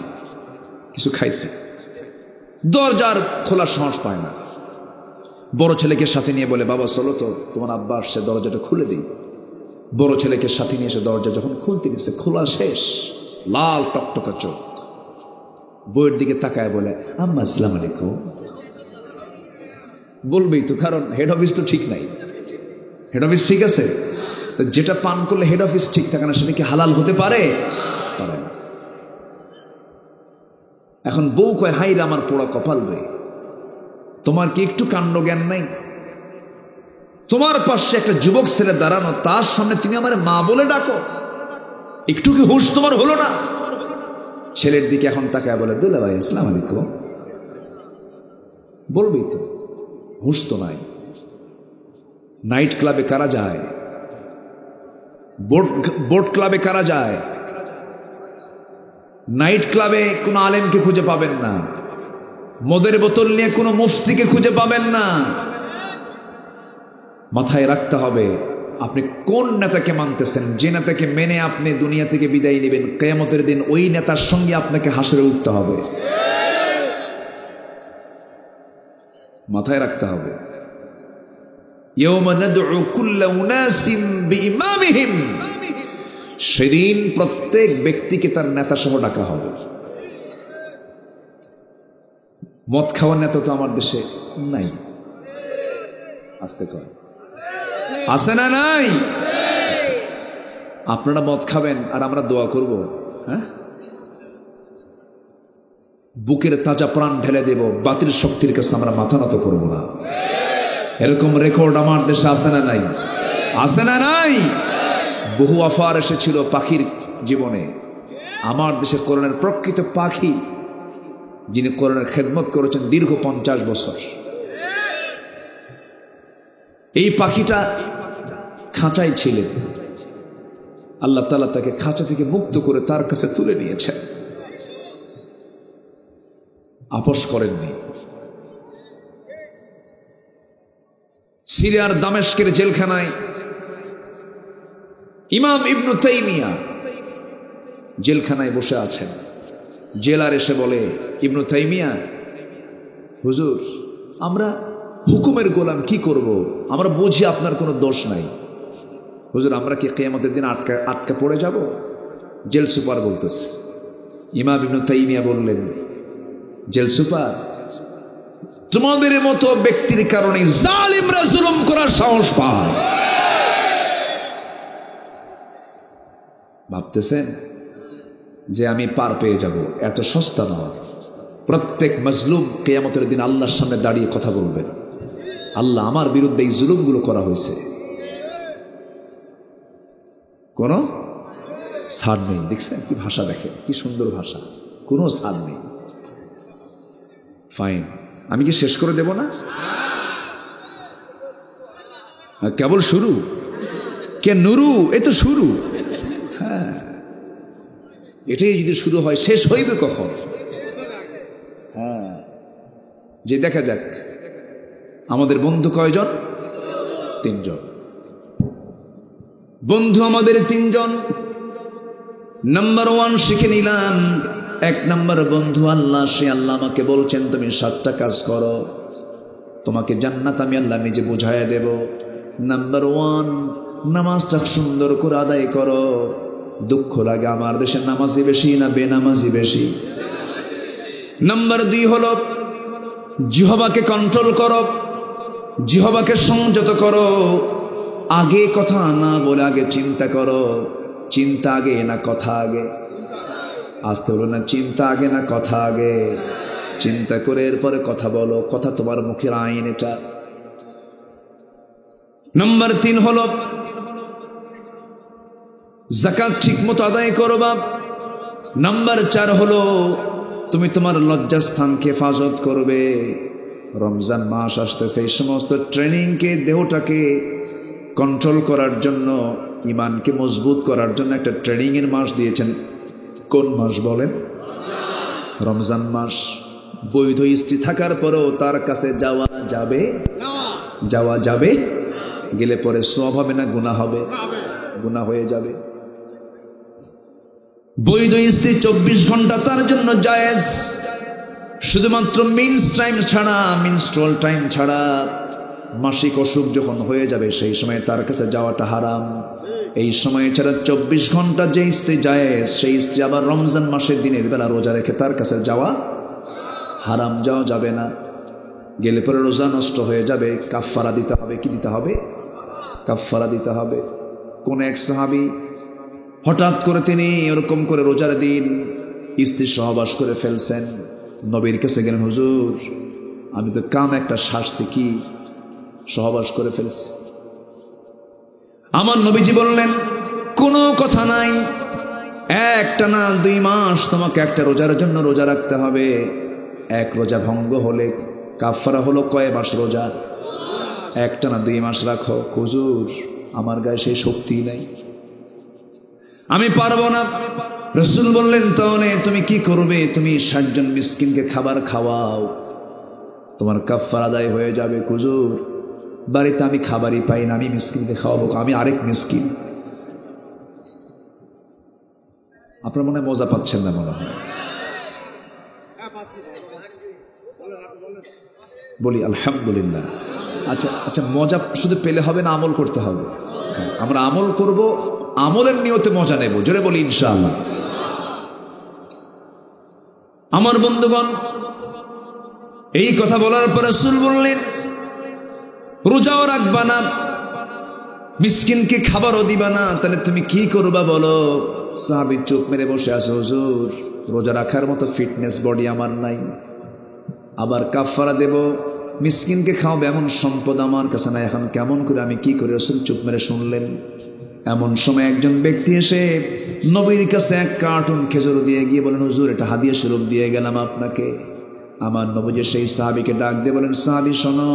কিছু খাইছে। দরজার খোলার সাহস পায় না। বড় ছেলেকে সাথে নিয়ে বলে বাবা চলো তো, তোমার আব্বা আসছে, দরজাটা খুলে দিই। বড় ছেলেকে সাথে নিয়ে এসে দরজা যখন খুলতে দিচ্ছে, খোলা শেষ, লাল টকটকা চোখ, বউয়ের দিকে তাকায় বলে আম্মা আসসালামু আলাইকুম। বলবেই তো, কারণ হেড অফিস তো ঠিক নাই। হেড অফিস ঠিক আছে, যেটা পান করলে হেড অফিস ঠিক থাকে না সেটা কি হালাল হতে পারে? পারে না। এখন বউ কয় হাই রে আমার পোড়া কপাল রে, তোমার কি একটু কাণ্ড জ্ঞান নাই? তোমার পাশে একটা যুবক ছেলে দাঁড়ানো, তার সামনে তুমি আমার মা বলে ডাকো, একটু কি হুঁশ তোমার হলো না? ছেলের দিকে এখন তাকায় বলে দুলা ভাই আসসালামু আলাইকুম। বলবি তো, হুঁশ তো নাই। নাইট ক্লাবে কারা যায়? বোট ক্লাবে কারা যায়? নাইট ক্লাবে কোনো আলেমকে খুঁজে পাবেন না, মদের বোতল নিয়ে কোনো মুফতিকে খুঁজে পাবেন না। মাথায় রাখতে হবে আপনি কোন নেতাকে মানতেছেন। যে নেতাকে মেনে আপনি দুনিয়া থেকে বিদায় নেবেন, কিয়ামতের দিন ওই নেতার সঙ্গে আপনাকে হাসরে উঠতে হবে। মাথায় রাখতে হবে। ইয়াওমা নাদউ কুল্লা উনাসিম বিইমামিহিম, সেদিন প্রত্যেক ব্যক্তিকে তার নেতা সহ ডাকা হবে। মদ খাওয়ার নেতা তো আমার দেশে নাই, আসতে কর আছে না? নাই। আপনারা মদ খাবেন আর আমরা দোয়া করব? হ্যাঁ, বুকের তাজা প্রাণ ঢেলে দেব, বাতিল শক্তির কাছে আমরা মাথা নত করবো না। এরকম রেকর্ড আমার দেশে আছে না নাই? আছে না নাই? বহু অফার এসেছিল পাখির জীবনে। আমার দেশে কোরআনের প্রকৃত পাখি, যিনি কোরআনের খেদমত করেছেন দীর্ঘ 50 বছর, এই পাখিটা খাঁচায় ছিলেন। আল্লাহ তাআলা তাকে খাঁচা থেকে মুক্ত করে তার কাছে তুলে নিয়েছেন, আপোষ করেননি। সিরিয়ার দামেস্কের জেলখানায় ইমাম ইবনু তাইমিয়া জেলখানায় বসে আছেন। জেলার এসে বলে ইবনু তাইমিয়া, হুজুর আমরা হুকুমের গোলাম, কি করব? আমরা বুঝি আপনার কোনো দোষ নাই, হুজুর আমরা কি কিয়ামতের দিন আটকা পড়ে যাব? জেল সুপার বলতেছে। ইমাম ইবনে তাইমিয়া বললেন, জেল সুপার, তোমাদের মতো ব্যক্তির কারণে জালিমরা জুলুম করার সাহস পায়। ভাবতেছেন যে আমি পার পেয়ে যাব? এত সস্তা নয়। প্রত্যেক মজলুম কিয়ামতের দিন আল্লাহর সামনে দাঁড়িয়ে কথা বলবেন, আল্লাহ আমার বিরুদ্ধে এই জুলুমগুলো করা হয়েছে, কোনো ছাড় নেই। দেখছেন কি ভাষা, দেখেন কি সুন্দর ভাষা, কোনো ছাড় নেই। ফাইন, আমি কি শেষ করে দেব না? কেবল শুরু, কে নুরু, এ তো শুরু। হ্যাঁ, এটাই যদি শুরু হয় শেষ হইবে কখন? হ্যাঁ, যে দেখা যাক আমাদের বন্ধু কয়জন? 3 জন বন্ধু আমাদের 3 জন। নাম্বার 1 শিখে নিলাম। 1 নম্বর বন্ধু আল্লাহ। সে আল্লাহ আমাকে বলছেন তুমি 7টা কাজ করো, তোমাকে জান্নাত আমি আল্লাহ নিজে বুঝাইয়া দেব। নাম্বার 1, নামাজটা সুন্দর করে আদায় করো। দুঃখ লাগে আমার দেশে নামাজি বেশি না বেনামাজি বেশি? নাম্বার 2 হলো জিহ্বাকে কন্ট্রোল করো, জিহ্বাকে সংযত করো। আগে কথা না বলে আগে চিন্তা করো। চিন্তা আগে না কথা আগে? আসতে হলো না, চিন্তা আগে না কথা আগে? চিন্তা করে এরপরে কথা বলো, কথা তোমার মুখের আইন এটা। নাম্বার 3 হলো যাকাত ঠিক মতো আদায় করবা। নাম্বার 4 হলো তুমি তোমার লজ্জাস্থানকে হেফাজত করবে। রমজান মাস আসতেছে, এই সমস্ত ট্রেনিংকে, দেহটাকে কন্ট্রোল করার জন্য, ইমানকে মজবুত করার জন্য একটা ট্রেনিংয়ের মাস দিয়েছেন। কোন মাস বলেন? রমজান মাস। বৈধ স্ত্রী থাকার পরেও তার কাছে যাওয়া যাবে? যাওয়া যাবে? গেলে পরে সওয়াব হবে না গুনাহ হবে? গুনাহ হয়ে যাবে। বৈধ স্ত্রী 24 ঘন্টা তার জন্য জায়েজ, শুধুমাত্র মিনস্ট্রুয়াল টাইম ছাড়া। মাসিক অসুখ যখন হয়ে যাবে সেই সময় তার কাছে যাওয়াটা হারাম। এই সময় ছাড়া 24 ঘন্টা যে স্ত্রী জায়েজ, সেই স্ত্রী আবার রমজান মাসের দিনের বেলা রোজা রেখে তার কাছে যাওয়া হারাম, যাওয়া যাবে না। গেলে পরে রোজা নষ্ট হয়ে যাবে, কাফফারা দিতে হবে। কি দিতে হবে? কাফফারা দিতে হবে। কোন এক সাহাবী হঠাৎ করে তিনি এরকম করে রোজার দিন স্ত্রী সহবাস করে ফেলছেন। নবীর কাছে গেলেন, হুজুর আমি তো কাম একটা সারছি, কি সহবাস করে ফেলছি। আমার নবীজি বললেন, কোনো কথা নাই, 1 টানা 2 মাস তোমাকে একটা রোজার জন্য রোজা রাখতে হবে। 1 রোজা ভঙ্গ হলে কাফফারা হলো কয় মাস রোজা? 1 টানা 2 মাস রাখো। হুজুর আমার গায়ে সেই শক্তি নাই, আমি পারবো না। রাসূল বললেন, তাহলে তুমি কি করবে? তুমি 60 জন মিসকিনকে খাবার খাওয়াও, তোমার কাফফারা আদায় হয়ে যাবে। হুজুর বাড়িতে আমি খাবারই পাই না, আমি মিসকিনকে খাওয়াবো, আমি আরেক মিসকিন। আপনার মনে মজা পাচ্ছেন না মনে হয়? বলি আলহামদুলিল্লাহ। আচ্ছা আচ্ছা, মজা শুধু পেলে হবে না, আমল করতে হবে। আমরা আমল করব, আমলের নিয়তে মজা নেব। জোরে বলি ইনশাআল্লাহ। আমার বন্ধুগণ, এই কথা বলার পর রাসূল বললেন, রোজাও রাখবা না, মিসকিনকে খাবারও দিবা না, তাহলে তুমি কি করবা বলো? সাহাবী চুপ মেরে বসে আছে। হুজুর রোজা রাখার মতো ফিটনেস বডি আমার নাই, আবার কাফফারা দেব, মিসকিনকে খাওয়াবে, এমন সম্পদ আমার কাছে নাই, এখন কেমন করে আমি কি করি? রাসূল চুপ মেরে শুনলেন। এমন সময় একজন ব্যক্তি এসে নবীর কাছে 1 কার্টুন খেজুর দিয়ে গিয়ে বলেন, হুজুর এটা হাদিয়া স্বরূপ দিয়ে গেলাম আপনাকে। আমার নবী সেই সাহাবীকে ডাক দিয়ে বলেন, সাহাবী শোনো,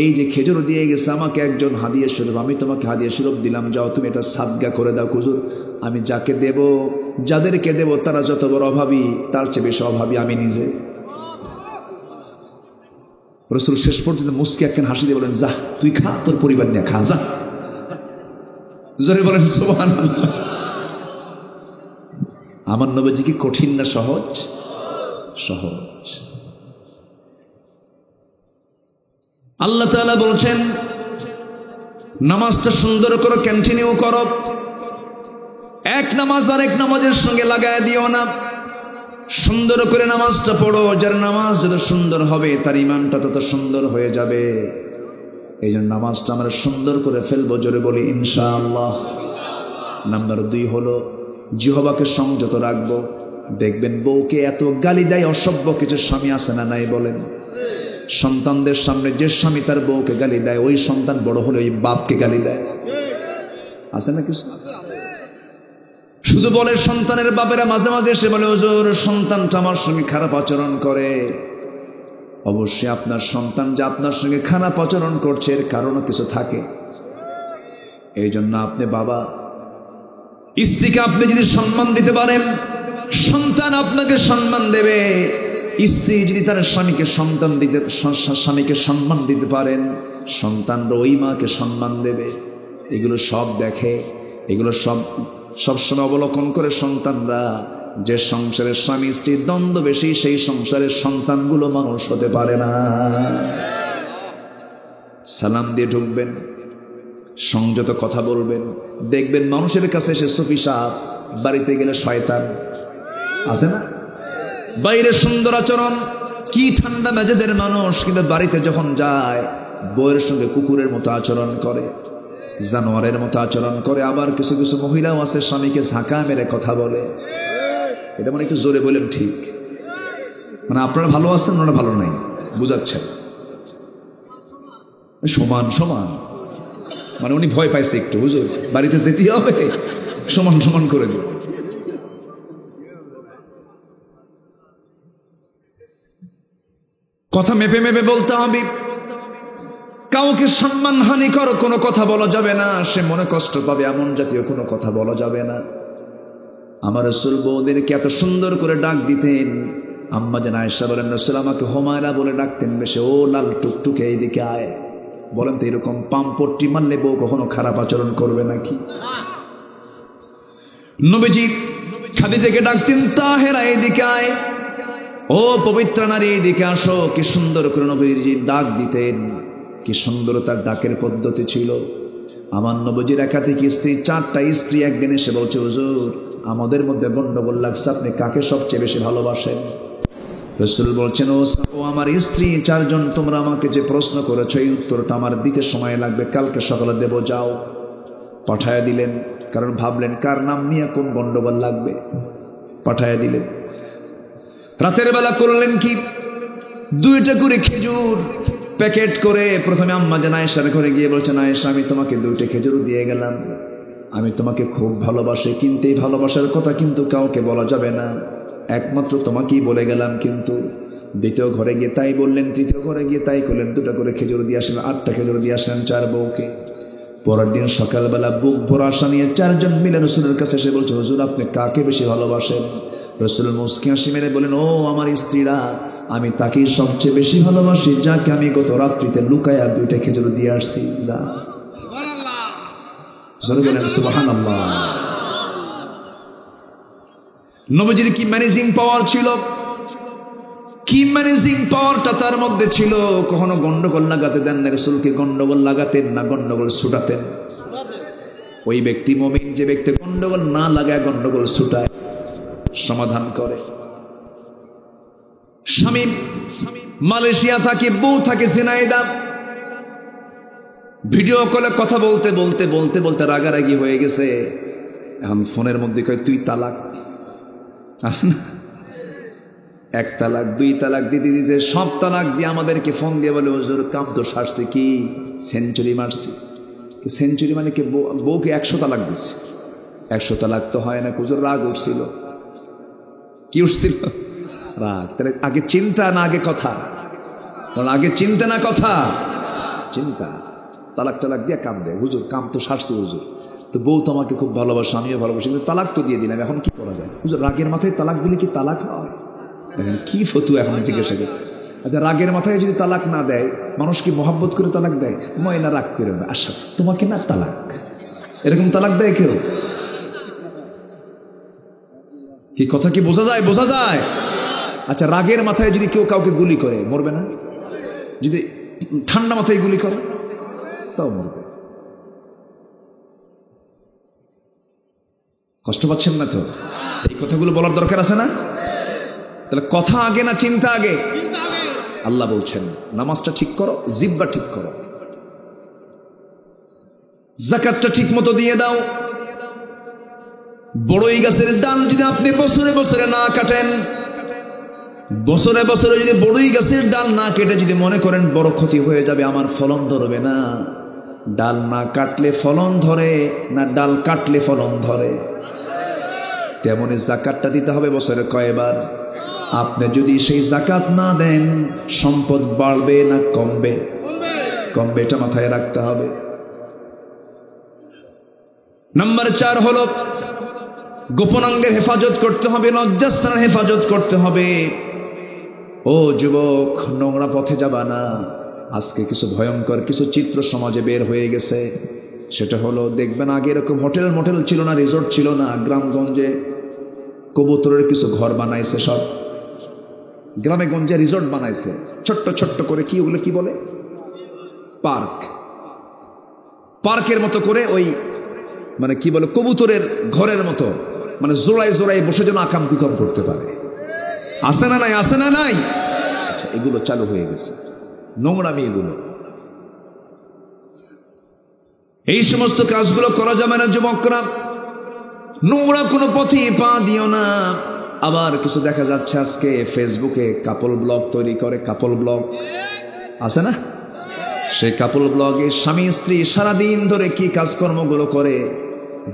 এই যে খেজুর দিয়ে গেছে আমাকে একজন হাদিয়া স্বরূপ, আমি তোমাকে হাদিয়া স্বরূপ দিলাম, যাও তুমি এটা সাদগা করে দাও। হুজুর আমি যাকে দেব, যাদেরকে দেব তারা যত বড় অভাবী, তার চেয়ে বেশি অভাবী আমি নিজে। রাসূল শেষ পর্যন্ত মুস্কি একখান হাসি দিয়ে বলেন, যা তুই খা, তোর পরিবার নিয়ে খা, যা। জোরে বলেন সুবহানাল্লাহ। আমার নবীজি কি কঠিন না সহজ? সহজ। আল্লাহ তাআলা বলছেন, নামাজটা সুন্দর করে কন্টিনিউ করো, এক নামাজ আরেক নামাজের সঙ্গে লাগায় দিও না। সুন্দর করে নামাজটা পড়ো, যার নামাজ যত সুন্দর হবে তার ইমানটা তত সুন্দর হয়ে যাবে। এই জন্য নামাজটা আমরা সুন্দর করে ফেলবো, জোরে বলি ইনশাআল্লাহ। নাম্বার 2 হলো জিহ্বাকে সংযত রাখবো। দেখবেন বউকে এত গালি দেয়, অসভ্য কিছু স্বামী আছে না নাই বলেন? সন্তানদের সামনে যে স্বামী তার বউকে গালি দেয়, ওই সন্তান বড় হলে ওই বাপকে গালি দেয়, আছে না কিছু? শুধু বলে সন্তানের বাপেরা মাঝে মাঝে এসে বলে, হুজুর সন্তানটা আমার সঙ্গে খারাপ আচরণ করে। অবশ্যই আপনার সন্তান যে আপনার সঙ্গে খারাপ আচরণ করছে এর কারণও কিছু থাকে। এই জন্য আপনি বাবা, স্ত্রীকে আপনি যদি সম্মান দিতে পারেন, সন্তান আপনাকে সম্মান দেবে। স্ত্রী যদি তার স্বামীকে স্বামীকে সম্মান দিতে পারেন, সন্তানরা ওই মাকে সম্মান দেবে। এগুলো সব দেখে, এগুলো সবসময় অবলোকন করে সন্তানরা। যে সংসারের স্বামী স্ত্রীর দ্বন্দ্ব বেশি, সেই সংসারের সন্তানগুলো মানুষ হতে পারে না। সালাম দিয়ে ঢুকবেন, সংযত কথা বলবেন। দেখবেন মানুষের কাছে এসে সুফি সাহেব, বাড়িতে গেলে শয়তান, আছে না? বাইরে সুন্দর আচরণ, কি ঠান্ডা মেজাজের মানুষ, কিন্তু বাড়িতে যখন যায় বউয়ের সঙ্গে কুকুরের মতো আচরণ করে, জানোয়ারের মতো আচরণ করে। আবার কিছু কিছু মহিলাও আছে স্বামীকে ঝাঁকা মেরে কথা বলে। এটা মানে একটু জোরে বলেন ঠিক, মানে আপনারা ভালো আছেন, ওরা ভালো নাই, বুঝাচ্ছেন? সমান সমান, মানে উনি ভয় পাইছে একটু, হুজুর বাড়িতে যেতে হবে, সমান সমান করে দিন। কথা মেপে মেপে বলতে হবে। কাউকে সম্মানহানিকর কোনো কথা বলা যাবে না, সে মনে কষ্ট পাবে এমন জাতীয় কোনো কথা বলা যাবে না। আমার রাসূল বউদেরকে এত সুন্দর করে ডাক দিতেন। আম্মা জান আয়েশা বলেন, রাসূল আমাকে হুমায়রা বলে ডাকতেন বেশি। ও লাল টুকটুকে এইদিকে আয়। বলেন তো এরকম পাম্পট্টি মারলে বউ কখনো খারাপ আচরণ করবে নাকি? নবীজি খাদিজাকে ডাকতেন, তাহেরা এইদিকে আয়, ও পবিত্র নারী এইদিকে আসো। কি সুন্দর করে নবীজি ডাক দিতেন, কি সুন্দর তার ডাকের পদ্ধতি ছিল। আমার নবীজির একাধিক স্ত্রী, 4টা স্ত্রী একদিন এসে বলছে, হুজুর আমাদের মধ্যে গন্ডগোল লাগছে, আপনি কাকে সবচেয়ে বেশি ভালোবাসেন? রাসূল বলছেন, ও আমার স্ত্রী 4 জন, তোমরা আমাকে যে প্রশ্ন করেছো এই উত্তরটা আমার দিতে সময় লাগবে, কালকে সকালে দেব, যাও। পাঠায়া দিলেন, কারণ ভাবলেন কার নাম নিয়ে কোন গন্ডগোল লাগবে, পাঠায়া দিলেন। রাতের বেলা করলেন কি, 2টা করে খেজুর প্যাকেট করে প্রথমে আম্মা জান আয়েশার ঘরে গিয়ে বলছেন, আয়েশা আমি তোমাকে 2টা খেজুর দিয়ে গেলাম, আমি তোমাকে খুব ভালোবাসি, কিন্তু এই ভালোবাসার কথা কিন্তু কাউকে বলা যাবে না, একমাত্র তোমাকেই বলে গেলাম। কিন্তু দ্বিতীয় ঘরে গিয়ে তাই বললেন, তৃতীয় ঘরে গিয়ে তাই করলেন। 2টা করে খেজুর দিয়ে আসলেন, 8টা খেজুর দিয়ে আসলেন 4 বউকে। পরের দিন সকালবেলা বুক ভরা আশা নিয়ে 4 জন মিলে রসুলের কাছে এসে বলছে, হুজুর আপনি কাকে বেশি ভালোবাসেন? রসুল মুস্কি হাসি মেরে বলেন, ও আমার স্ত্রীরা, আমি তাকেই সবচেয়ে বেশি ভালোবাসি যাকে আমি গত রাত্রিতে লুকায়া 2টা খেজুর দিয়ে আসছি। যা বলেন সুবহানাল্লাহ। নবীজির কি ম্যানেজিং পাওয়ার ছিল, কি ম্যানেজিং পাওয়ারটা তার মধ্যে ছিল। কখনো গন্ডগোল লাগাতে দেন না, রাসূলকে গন্ডগোল লাগাতেন না, গন্ডগোল ছুটাতেন। ওই ব্যক্তি মুমিন যে ব্যক্তি গন্ডগোল না লাগায় গন্ডগোল ছুটায়, সমাধান করে। স্বামী মালয়েশিয়া থাকে, বউ থাকে ঝিনাইদহ। ভিডিও কলে কথা বলতে বলতে বলতে বলতে রাগারাগি হয়ে গেছে। এখন ফোনের মধ্যে কয়, তুই তালাক, আছে না? 1 তালাক 2 তালাক দিতে দিতে সব তালাক দিয়ে আমাদেরকে ফোন দিয়ে বলে, হুজুর কাম তো সারছে, কি সেঞ্চুরি মারছি। সেঞ্চুরি মানে কি, বউকে 100 তালাক দিচ্ছে। 100 তালাক তো হয় না। হুজুর রাগ উঠছিল। কি উঠছিল? রাগ। তাহলে আগে চিন্তা না আগে কথা? আগে চিন্তা না কথা? চিন্তা। তালাক টালাক দিয়ে কাম দেয়, হুজুর কাম তো সারছি হুজুর, তো বউ তো আমাকে খুব ভালোবাসে, আমিও ভালোবাসি, কিন্তু তালাক তো দিয়ে দিলাম, এখন কি করা যায়? হুজুর রাগের মাথায় তালাক দিলে কি তালাক হয়? দেখেন কি ফতু এখন জিজ্ঞাসা করে। আচ্ছা রাগের মাথায় যদি তালাক না দেয়, মানুষ কি মহব্বত করে তালাক দেয়? ময়না রাগ করে, আচ্ছা তোমাকে না তালাক, এরকম তালাক দেয় কেউ? কি কথা কি বোঝা যায়? বোঝা যায়। আচ্ছা রাগের মাথায় যদি কেউ কাউকে গুলি করে, মরবে না? যদি ঠান্ডা মাথায় গুলি করে, তাও মরবে। কষ্ট পাচ্ছেন না তো? এই কথাগুলো বলার দরকার আছে না? তাহলে কথা আগে না চিন্তা আগে? আল্লাহ বলছেন নামাজটা ঠিক করো, জিব্বা ঠিক করো, যাকাতটা ঠিক মতো দিয়ে দাও। বড়ই গাছের ডাল যদি আপনি বছরে বছরে না কাটেন, বছরে বছরে যদি বড়ই গাছের ডাল না কেটে যদি মনে করেন বড় ক্ষতি হয়ে যাবে, আমার ফলন ধরবে না, ডাল না কাটলে ফলন ধরে না ডাল কাটলে ফলন ধরে, তেমনি যাকাতটা দিতে হবে বছরে কয়বার? আপনি যদি সেই যাকাত না দেন সম্পদ বাড়বে না কমবে? কমবে, এটা মাথায় রাখতে হবে। নাম্বার 4 হলো গোপনাঙ্গের হেফাজত করতে হবে, লজ্জাস্থানের হেফাজত করতে হবে। ও যুবক, নোংরা পথে যাবা না। আজকে কিছু ভয়ঙ্কর কিছু চিত্র সমাজে বের হয়ে গেছে। সেটা হলো, দেখবেন আগে এরকম হোটেল মোটেল ছিল না, রিসোর্ট ছিল না, গ্রামগঞ্জে কবুতরের কিছু ঘর বানাইছে, সব গ্রামে গঞ্জে রিসোর্ট বানাইছে ছোট্ট ছোট্ট করে। কি ওগুলো কি বলে? পার্ক। পার্কের মতো করে ওই মানে কি বলে কবুতরের ঘরের মতো, মানে জোড়ায় জোড়ায় বসে যেন আকাম কুকাম করতে পারে। আসে না নাই? আসে না নাই? আচ্ছা, এগুলো চালু হয়ে গেছে, নোংরামি এগুলো। এই সমস্ত কাজগুলো করা যাবে না যুবকরা। নোংরা কোনো পথে পা দিও না। আবার কিছু দেখা যাচ্ছে আজকে ফেসবুকে কাপল ব্লগ তৈরি করে, কাপল ব্লগ আছে না? সেই কাপল ব্লগে স্বামী স্ত্রী সারাদিন ধরে কি কাজকর্মগুলো করে,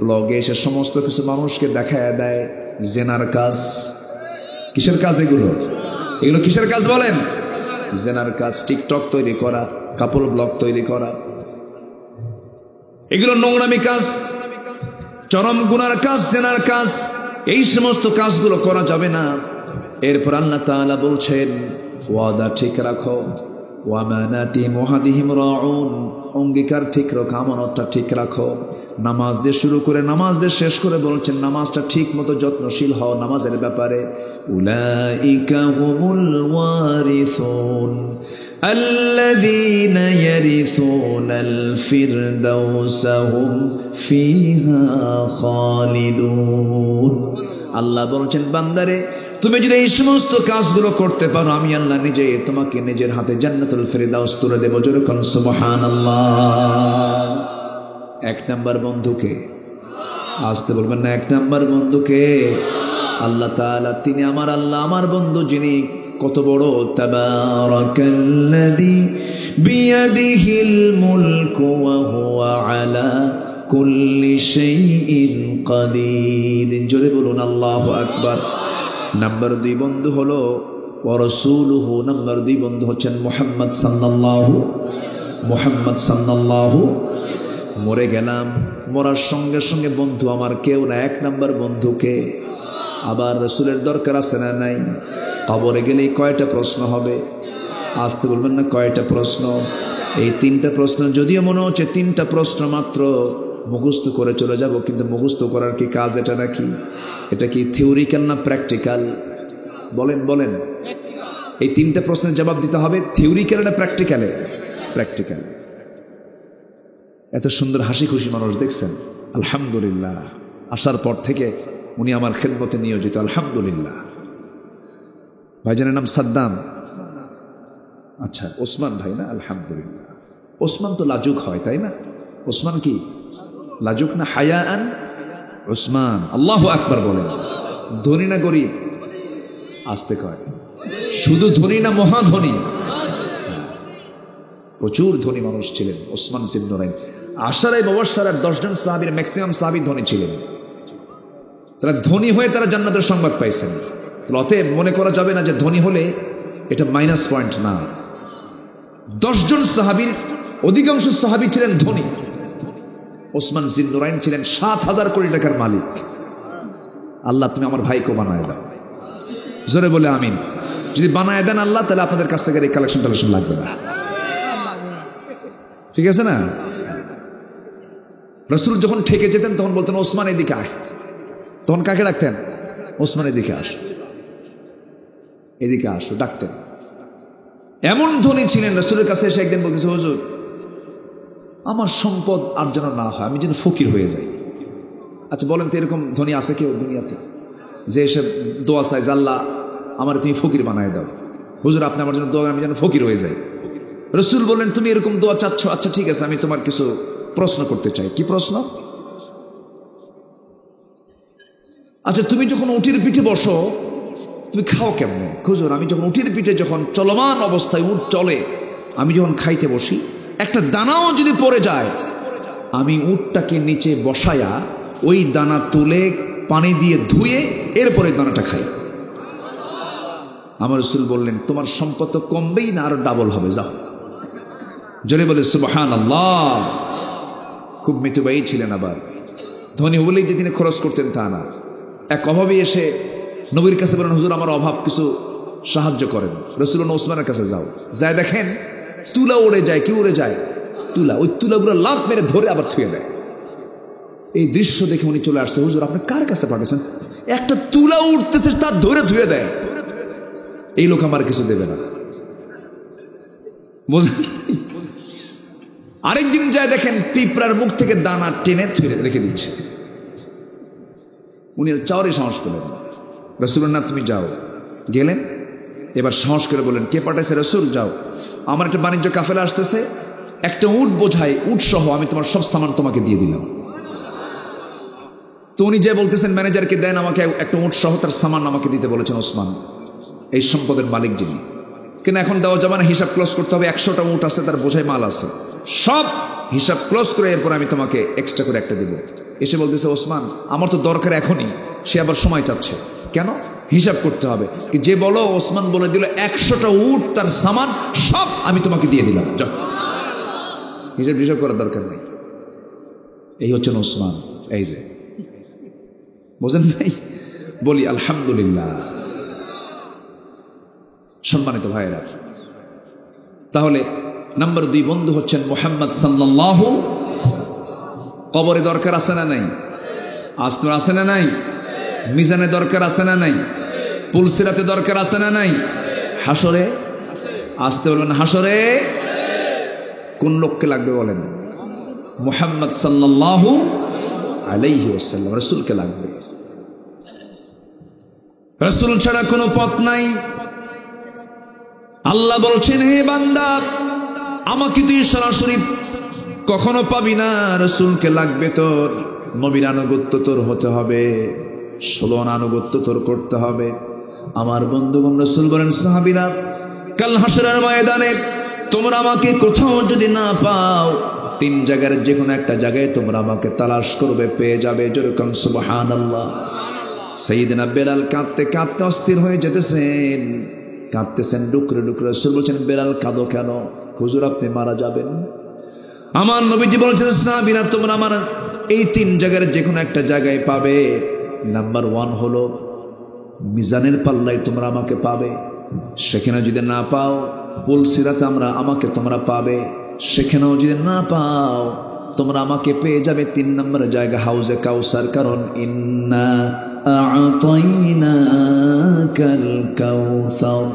ব্লগে এসে সমস্ত কিছু মানুষকে দেখায় দেয়। জেনার কাজ। কিসের কাজ এগুলো? এগুলো কিসের কাজ বলেন? জেনার কাজ। টিকটক তৈরি করা, কাপল ব্লগ তৈরি করা, এগুলো নোংরামি কাজ, চরম গুনার কাজ, জেনার কাজ। এই সমস্ত কাজগুলো করা যাবে না। এরপর আল্লাহ তাআলা বলছেন, ওয়াদা ঠিক রাখো, ওয়ামানাতি মুহাদিহিম রাউন, অঙ্গীকার ঠিক রাখো, আমানতটা ঠিক রাখো। নামাজ দিয়ে শুরু করে নামাজ দিয়ে শেষ করে বলছেন নামাজটা ঠিক মতো যত্নশীল হও নামাজের ব্যাপারে। উলাইকা হুমুল ওয়ারিসুন আল্লাযীনা ইয়ারিসুনাল ফিরদাউসা হুম ফিহা খালিদুন। আল্লাহ বলছেন, বান্দারে তুমি যদি এই সমস্ত কাজগুলো করতে পারো, আমি আল্লাহ নিজে তোমাকে নিজের হাতে জান্নাতুল ফিরদাউস তুলে দেব। জোরে কোন সুবহানাল্লাহ। 1 নাম্বার বন্ধুকে আসতে বলবেন না? 1 নাম্বার বন্ধুকে আল্লাহ তাআলা, তিনি আমার আল্লাহ, আমার বন্ধু, যিনি কত বড়। তাবারাকাল্লাযী বিয়াদিহিল মুলকু ওয়া হুয়া আলা কুল্লি শাইইন কাদির। জোরে বলুন আল্লাহু আকবার। নাম্বার 2 বন্ধু হলো ওয়া রাসূলুহু। নাম্বার 2 বন্ধু হচ্ছেন মুহাম্মদ সাল্লাল্লাহু। মরে গেলাম, মরার সঙ্গে সঙ্গে বন্ধু আমার কেউ না। 1 নাম্বার বন্ধুকে। আবার রাসূলের দরকার আছে না নাই? কবরে গেলেই কয়টা প্রশ্ন হবে? আসতে বলবেন না, কয়টা প্রশ্ন? এই 3টা প্রশ্ন, যদিও মনে হচ্ছে 3টা প্রশ্ন মাত্র মুখস্থ করে চলে যাব, কিন্তু মুখস্থ করার কি কাজ এটা নাকি? এটা কি থিওরিক্যাল না প্র্যাকটিক্যাল? বলেন বলেন। এই 3টা প্রশ্নের জবাব দিতে হবে, থিওরিক্যাল না প্র্যাকটিক্যালে? প্র্যাকটিক্যাল। এত সুন্দর হাসি খুশি মানুষ দেখছেন, আলহামদুলিল্লাহ। আসার পর থেকে উনি আমার খেদমতে নিয়োজিত, আলহামদুলিল্লাহ। ভাইজানের নাম সাদ্দাম। আচ্ছা, ওসমান ভাই না? আলহামদুলিল্লাহ। ওসমান তো লাজুক হয়, তাই না? ওসমান কি লাজুক না? হায়াআন ওসমান। আল্লাহু আকবার বলেন। ধনী না গরিব? আসতে কয়। শুধু ধনী না মহাধনী? প্রচুর ধনী মানুষ ছিলেন ওসমান ইবনে নুরাইন। আশারায়ে মুবাশশারার 10 জন সাহাবীর ম্যাক্সিমাম সাহাবী ধনী ছিলেন। তারা ধনী হয়ে তারা জান্নাতের সংবাদ পাইছেন। অতএব মনে করা যাবে না যে ধনী হলে এটা মাইনাস পয়েন্ট না। 10 জন সাহাবীর অধিকাংশ সাহাবী ছিলেন ধনী। ওসমান ইবনে নুরাইন ছিলেন 7,000 কোটি টাকার মালিক। আল্লাহ তুমি আমার ভাইকে বানায় দাও। জোরে বলে আমিন। যদি বানায় দেন আল্লাহ, তাহলে আপনাদের কাছ থেকে এই কালেকশন লাগবে না। ঠিক আছে না? রাসূল যখন ঠেকে যেতেন তখন বলতেন, ওসমান এদিকে আয়। তখন কাকে ডাকতেন? ওসমান এদিকে আসো, এদিকে আসো ডাকতেন। এমন ধনী ছিলেন, রাসূলের কাছে এসে একদিন বলতেছে, হুজুর আমার সম্পদ আর যেন না হয়, আমি যেন ফকির হয়ে যাই। আচ্ছা বলেন তো এরকম ধনী আছে কেউ দুনিয়াতে যে এসে দোয়া চায় যে আল্লাহ আমার তুমি ফকির বানায় দাও, হুজুর আপনি আমার জন্য দোয়া, আমি যেন ফকির হয়ে যাই। রাসূল বললেন তুমি এরকম দোয়া চাচ্ছ, আচ্ছা ঠিক আছে আমি তোমার কিছু প্রশ্ন করতে চাই। কি প্রশ্ন? আচ্ছা তুমি যখন উটির পিঠে বসো তুমি খাও কেমনে? হুজুর আমি যখন উটির পিঠে যখন চলমান অবস্থায় উট চলে, আমি যখন খাইতে বসি একটা দানাও যদি পড়ে যায় আমি উটটাকে নিচে বসায়া ওই দানা তুলে পানি দিয়ে ধুয়ে এরপরে দানাটা খাই। আমার রাসূল বললেন তোমার সম্পদ তো কমবেই না, আরো ডাবল হবে, যাও। জোরে বলে সুবহানাল্লাহ। খুব মিতব্যয়ী ছিলেন, আবার ধনী হলেই যে তিনি খরচ করতেন তা না। এক অভাবী এসে নবীর কাছে বলেন হুজুর আমার অভাব, কিছু সাহায্য করেন। রাসূল ওসমানের কাছে যাও, যায় দেখেন তুলা উড়ে যায়। কি উড়ে যায়? তুলা। ওই তুলাগুলো লাফ মেরে ধরে আবার থুয়ে দেয়। এই দৃশ্য দেখে উনি চলে আসছে, হুজুর আপনি কার কাছে পাঠাচ্ছেন? একটা তুলা উঠতেছে তার ধরে ধুয়ে দেয়, এই লোক আমার কিছু দেবে না। বুঝলেন? আরেকদিন যায় দেখেন পিঁপড়ার মুখ থেকে দানা টেনে থুয়ে রেখে দিচ্ছে। উনি চাওয়ারই সাহস পেলেন। রাসূলের না তুমি যাও। গেলেন, এবার সাহস করে বললেন কে পাঠাইছে? রাসূল যাও, আমার একটা বাণিজ্য কাফেলা আসতেছে, একটা উট বোঝাই, উট সহ আমি তোমার সব সামান তোমাকে দিয়ে দিলাম। তো উনি যে বলতেছেন ম্যানেজারকে দেন আমাকে একটা উট সহ তার সামান আমাকে দিতে বলেছেন ওসমান, এই সম্পদের মালিক যিনি। কিন্তু এখন দেওয়া যাবে না, হিসাব ক্লোজ করতে হবে। 100টা উট আছে, তার বোঝাই মাল আছে, সব হিসাব ক্লোজ করে এরপর আমি তোমাকে এক্সট্রা করে একটা দেবো। এসে বলতেছে ওসমান আমার তো দরকার এখনই। সে আবার সময় চাচ্ছে, কেন? হিসাব করতে হবে। যে বলো ওসমান বলে দিল 100টা উট তার সামান সব আমি তোমাকে দিয়ে দিলাম, যাও। হিসাব করার দরকার নেই। এই হচ্ছেন ওসমান। এই যে বোঝেন নাই? বলি আলহামদুলিল্লাহ। সম্মানিত ভাইয়েরা, তাহলে নাম্বার 2 বন্ধু হচ্ছেন মুহাম্মদ সাল্লাল্লাহু। কবরে দরকার আছে না নাই? আস্তর আছে না নাই? মিজানে দরকার আছে না নাই? পুলসিরাতে দরকার আছে না নাই? হাসরে আসতে বলবেন, হাসরে কোন লোককে লাগবে বলেন? মুহাম্মদ সাল্লাল্লাহু আলাইহি ওয়াসাল্লাম, রাসূলকে লাগবে। রাসূল ছাড়া কোনো পথ নাই। আল্লাহ বলছেন হে বান্দা আমাকে তুই সরাসরি কখনো পাবি না, রাসূলকে লাগবে তোর। নবীর আনুগত্য তোর হতে হবে, 16 আনুগত্য তোর করতে হবে। আমার বন্ধুগণ, রাসূল বলেন সাহাবীরা কাল হাসরের ময়দানে তোমরা আমাকে কোথাও যদি না পাও, 3 জায়গার যে কোনো একটা জায়গায় তোমরা আমাকে তালাশ করবে, পেয়ে যাবে। যেরকম সুবহানাল্লাহ। সাইয়েদনা বেলাল কাঁদতে কাঁদতে অস্থির হয়ে যেতেছেন, কাঁদতেছেন ডুকরে ডুকরে। রাসূল বলছেন বেলাল কাঁদো কেন? হুজুর আপনি মারা যাবেন। আমার নবীজি বলছেন সাহাবীরা তোমরা আমার এই 3 জায়গার যে কোনো একটা জায়গায় পাবে। নাম্বার 1 হলো মিজানের পাল্লায় তোমরা আমাকে পাবে, সেখানে যদি না পাও পুলসিরাতে আমাকে তোমরা পাবে, সেখানেও যদি না পাও তোমরা আমাকে পেয়ে যাবে 3 নম্বরের জায়গা হাউজে কাউসার। কারণ ইন্না আ'তাইনাকাল কাউসার,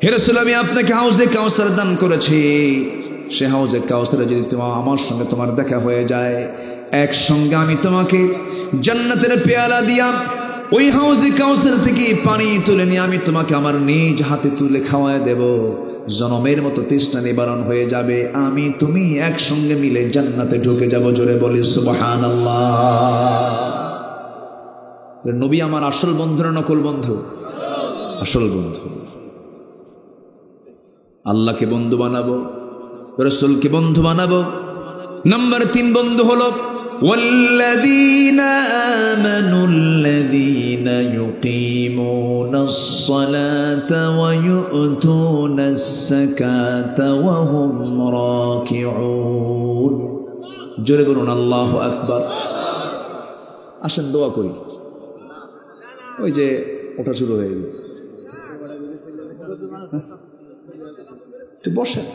হে রাসূল আমি আপনাকে হাউজে কাউসার দান করেছি। সে হাউজে কাউসারে যদি আমার সঙ্গে তোমার দেখা হয়ে যায়, একসঙ্গে আমি তোমাকে জান্নাতের পেয়ালা দিয়া ওই হাউজে কাউসার থেকে পানি তুলে নিয়ে আমি তোমাকে আমার নিজ হাতে তুলে খাওয়ায় দেব। জনমের মতো তৃষ্ণা নিবারণ হয়ে যাবে, আমি তুমি একসঙ্গে মিলে জান্নাতে ঢুকে যাব। জোরে বলি সুবহানাল্লাহ। নবী আমার আসল বন্ধু না নকল বন্ধু? আসল বন্ধু। আল্লাহকে বন্ধু বানাবো, রাসূলকে বন্ধু বানাবো। নাম্বার 3 বন্ধু হলো والذين آمنوا الذين يقيمون الصلاة ويؤتون الزكاة وهم راكعون। জোরে বলুন আল্লাহু আকবার। আসেন দোয়া করি। ওই যে ওটা শুরু হয়ে গেছে, একটু বসেন।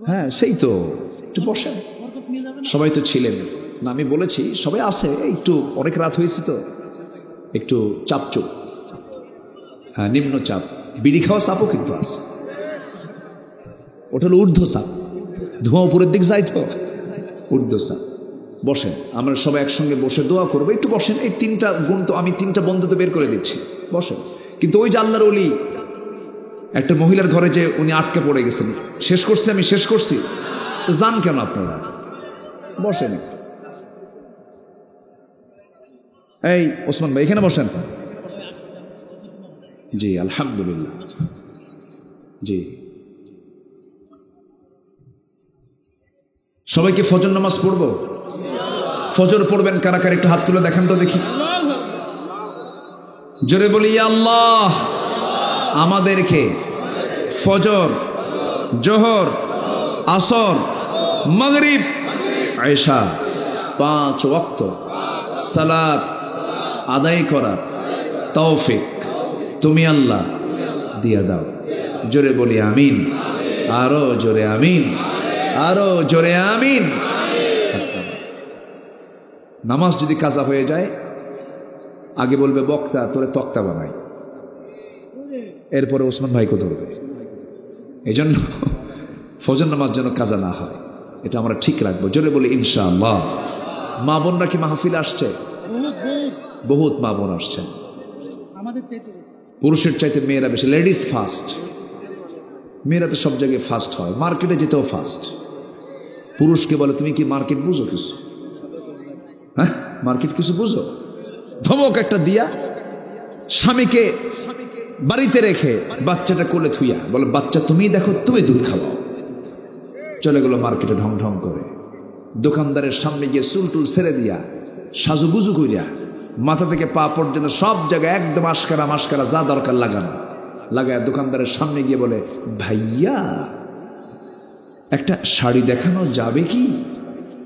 হ্যাঁ সেই তো, একটু বসেন। সবাই তো ছিলেন না, আমি বলেছি সবাই আছে, একটু অনেক রাত হয়েছে তো একটু চাপচুপ। হ্যাঁ নিম্ন চাপ, বিড়ি খাওয়া চাপও কিন্তু আছে। ওটা হলো ঊর্ধ্ব চাপ, ধোঁয়া উপরের দিক যায় তো ঊর্ধ্ব চাপ। বসেন, আমরা সবাই একসঙ্গে বসে দোয়া করবো। একটু বসেন, এই তিনটা গুণ তো আমি তিনটা বন্ধুতে বের করে দিচ্ছি, বসেন। কিন্তু ওই যে আল্লাহর ওলি একটা মহিলার ঘরে যে উনি আটকে পড়ে গেছেন, শেষ করছি আমি, শেষ করছি তো যান কেন আপনারা, বসেন। এই ওসমান ভাই এখানে বসেন। জি আলহামদুলিল্লাহ। জি, সবাইকে ফজর নামাজ পড়বো? ফজর পড়বেন কারা কারা একটু হাত তুলে দেখান তো দেখি, জোরে বলি ইয়া আল্লাহ আমাদেরকে ফজর, জোহর, আসর, মাগরিব, এশা 5 ওয়াক্ত সালাত আদায় করার তৌফিক তুমি আল্লাহ দিয়া দাও। জোরে বলি আমিন, আরো জোরে আমিন, আরো জোরে আমিন। নামাজ যদি কাজা হয়ে যায় আগে বলবে বক্তা তোরে তক্তা বানাই, এরপরে ওসমান ভাইকে ধরবে। এই জন্য ফজর নামাজ যেন কাজা না হয়, এটা আমরা ঠিক রাখবো। জোরে বলি ইনশাআল্লাহ। মা বোনরা কি মাহফিল আসছে? বহুত মা বোন আসছেন, পুরুষের চাইতে মেয়েরা বেশি, লেডিস ফার্স্ট। মেয়েরা তো সব জায়গায় ফার্স্ট হয়, মার্কেটে যেতেও ফার্স্ট। পুরুষকে বলে তুমি কি মার্কেট বুঝো কিছু? হ্যাঁ, মার্কেট কিছু বুঝো? ধমক একটা দিয়া স্বামীকে বাড়িতে রেখে বাচ্চাটা কোলে থুইয়া বলে বাচ্চা তুমি দেখো, তুমি দুধ খাওয়াও। চলে গেল মার্কেটে ঢং ঢং করে, দোকানদারের সামনে গিয়ে চুলটুল ছেড়ে দিয়া সাজুগুজু কইরা মাথা থেকে পা পর্যন্ত সব জায়গায় একদম আশকারা মাস্কারা যা দরকার লাগানো, লাগায় দোকানদারের সামনে গিয়ে বলে ভাইয়া একটা শাড়ি দেখানো যাবে কি?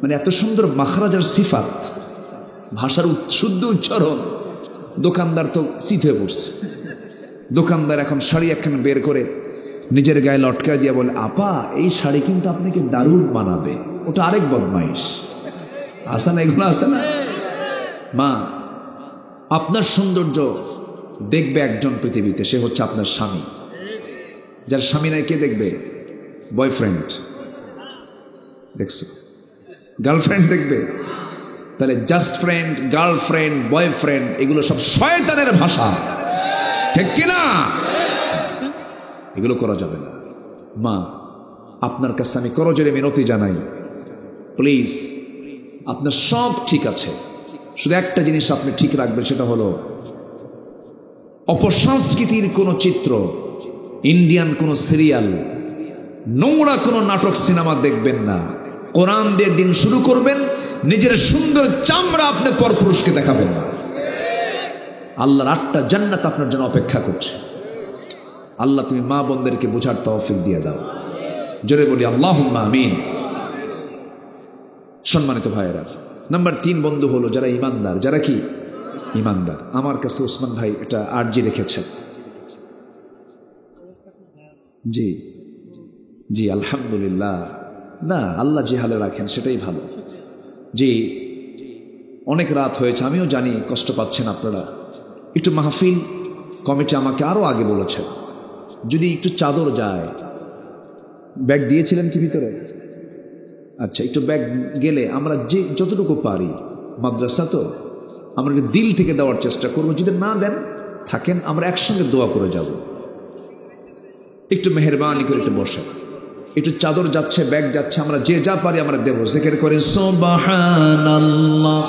মানে এত সুন্দর মাখরাজার সিফাত, ভাষার শুদ্ধ উচ্চারণ। দোকানদার তো চিত হয়ে পড়ছে। দোকানদার এখন শাড়ি একখান বের করে নিজের গায়ে লটকায় দিয়া বলে আপা এই শাড়ি কিন্তু আপনাকে দারুণ মানাবে। ওটা আরেক বদমাইশ, আসে না এগুলো, আসে না? মা, আপনার সৌন্দর্য দেখবে একজন পৃথিবীতে, সে হচ্ছে আপনার স্বামী। যার স্বামী নাই কে দেখবে? বয়ফ্রেন্ড। দেখছো? গার্লফ্রেন্ড দেখবে? তাহলে জাস্ট ফ্রেন্ড, গার্লফ্রেন্ড, বয়ফ্রেন্ড এগুলো সব শয়তানের ভাষা, ঠিক কিনা? এগুলো করা যাবে না। মা, আপনার কাছে আমি করজোরে মিনতি জানাই, প্লিজ আপনার সব ঠিক আছে, শুধু একটা জিনিস আপনি ঠিক রাখবেন, সেটা হলো অপসংস্কৃতির কোনো চিত্র, ইন্ডিয়ান কোনো সিরিয়াল, নোংরা কোনো নাটক সিনেমা দেখবেন না। কোরআন দিয়ে দিন শুরু করবেন, নিজের সুন্দর চামড়া আপনি পরপুরুষকে দেখাবেন না। আল্লাহর 8টা জান্নাত আপনার জন্য অপেক্ষা করছে। আল্লাহ তুমি মা বোনদেরকে বোঝার তৌফিক দিয়ে দাও। জোরে বলি আল্লাহুম্মা আমিন। সম্মানিত ভাইয়েরা, নাম্বার 3 বন্ধু হলো যারা ইমানদার। যারা কি ইমানদার? আমার কাছে ওসমান ভাই এটা আরজি রেখেছেন। জি জি আলহামদুলিল্লাহ। না, আল্লাহ যে হালে রাখেন সেটাই ভালো। জি, অনেক রাত হয়েছে, আমিও জানি কষ্ট পাচ্ছেন আপনারা। একটু মাহফিল কমিটি আমাকে আরো আগে বলেছেন যদি একটু চাদর যায়। ব্যাগ দিয়েছিলেন কি ভিতরে? আচ্ছা, একটু ব্যাগ গেলে আমরা যে যতটুকু পারি, মাদ্রাসা তো আমরা দিল থেকে দেওয়ার চেষ্টা করবো। যদি না দেন থাকেন, আমরা একসঙ্গে দোয়া করে যাব। একটু মেহরবানি করে একটু বসে, একটু চাদর যাচ্ছে, ব্যাগ যাচ্ছে, আমরা যে যা পারি আমরা দেবো। জিকির করে সুবহানাল্লাহ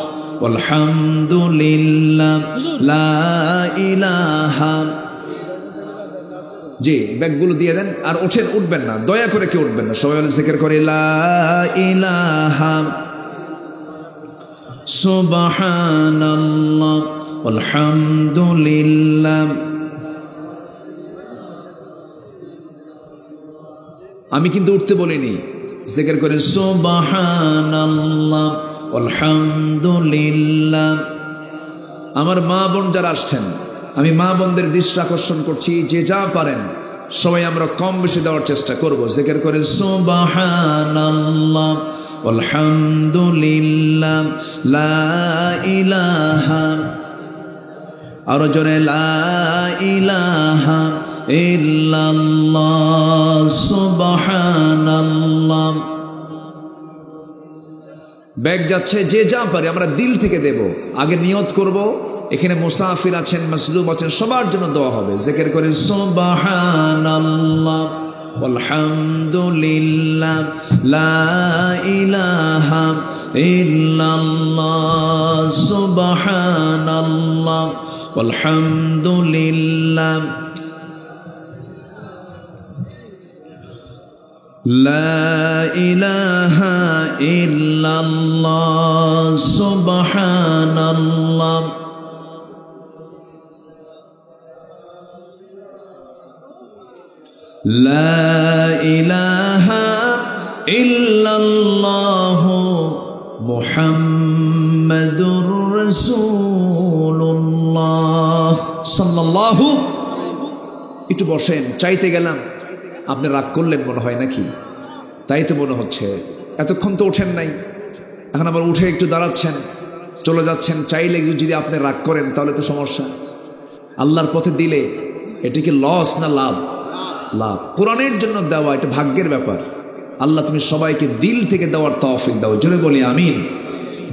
আলহামদুলিল্লাহ লা ইলাহা। জি, ব্যাগগুলো দিয়ে দেন। আর উঠবেন না, দয়া করে কেউ উঠবেন না, সবাই জিকির করে লা ইলাহা সুবহানাল্লাহ আলহামদুলিল্লাহ। আমি কিন্তু উঠতে বলিনি, জিকির করে সুবহানাল্লাহ আলহামদুলিল্লাহ। আমার মা বোন যারা আসছেন, আমি মা বোনদের দৃষ্টি আকর্ষণ করছি, যে যা পারেন সবাই আমরা কম বেশি দেওয়ার চেষ্টা করব। জিকির করে সুবহানাল্লাহ আলহামদুলিল্লাহ লা ইলাহা, আরো জোরে লা ইলাহা ইল্লাল্লাহ সুবহানাল্লাহ। ব্যাগ যাচ্ছে, যে যা পারে আমরা দিল থেকে দেব। আগে নিয়ত করব, এখানে মুসাফির আছেন, মাজলুম আছেন, সবার জন্য দোয়া হবে। জিকির করেন সুবহানাল্লাহ আলহামদুলিল্লাহ লা ইলাহা ইল্লাল্লাহ সুবহানাল্লাহ আলহামদুলিল্লাহ লা ইলাহা ইল্লাল্লাহ সুবহানাল্লাহ লা ইলাহা ইল্লাল্লাহ মুহাম্মাদুর রাসূলুল্লাহ সাল্লাল্লাহু। একটু বসেন, চাইতে গেলাম, আপনি রাগ করলেন মনে হয় নাকি? তাই তো মনে হচ্ছে, এতক্ষণ তো ওঠেন নাই, এখন আবার উঠে একটু দাঁড়াচ্ছেন, চলে যাচ্ছেন। চাইলে যদি আপনি রাগ করেন তাহলে তো সমস্যা। আল্লাহর পথে দিলে এটা কি লস না লাভ? লাভ। কোরআনের জন্য দেওয়া এটা ভাগ্যের ব্যাপার। আল্লাহ তুমি সবাইকে দিল থেকে দেওয়ার তৌফিক দাও, জোরে বলি আমিন।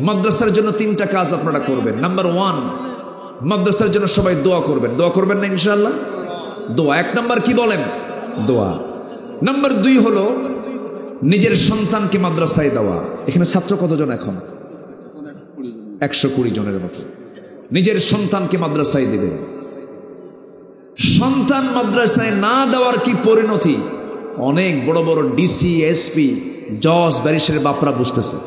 মাদ্রাসার জন্য 3টা কাজ আপনারা করবেন। নাম্বার 1, মাদ্রাসার জন্য সবাই দোয়া করবেন। দোয়া করবেন না ইনশাআল্লাহ? দোয়া 1 নাম্বার, কি বলেন? দোয়া। নাম্বার 2 হলো নিজের সন্তানকে মাদ্রাসায় দেওয়া। এখানে ছাত্র কতজন এখন? 120 জনের মতো। নিজের সন্তানকে মাদ্রাসায় দিবেন। সন্তান মাদ্রাসায় না দেওয়ার কি পরিণতি অনেক বড় বড় ডিসি, এসপি, জজ, ব্যারিস্টারের বাপরা বুঝতেছে।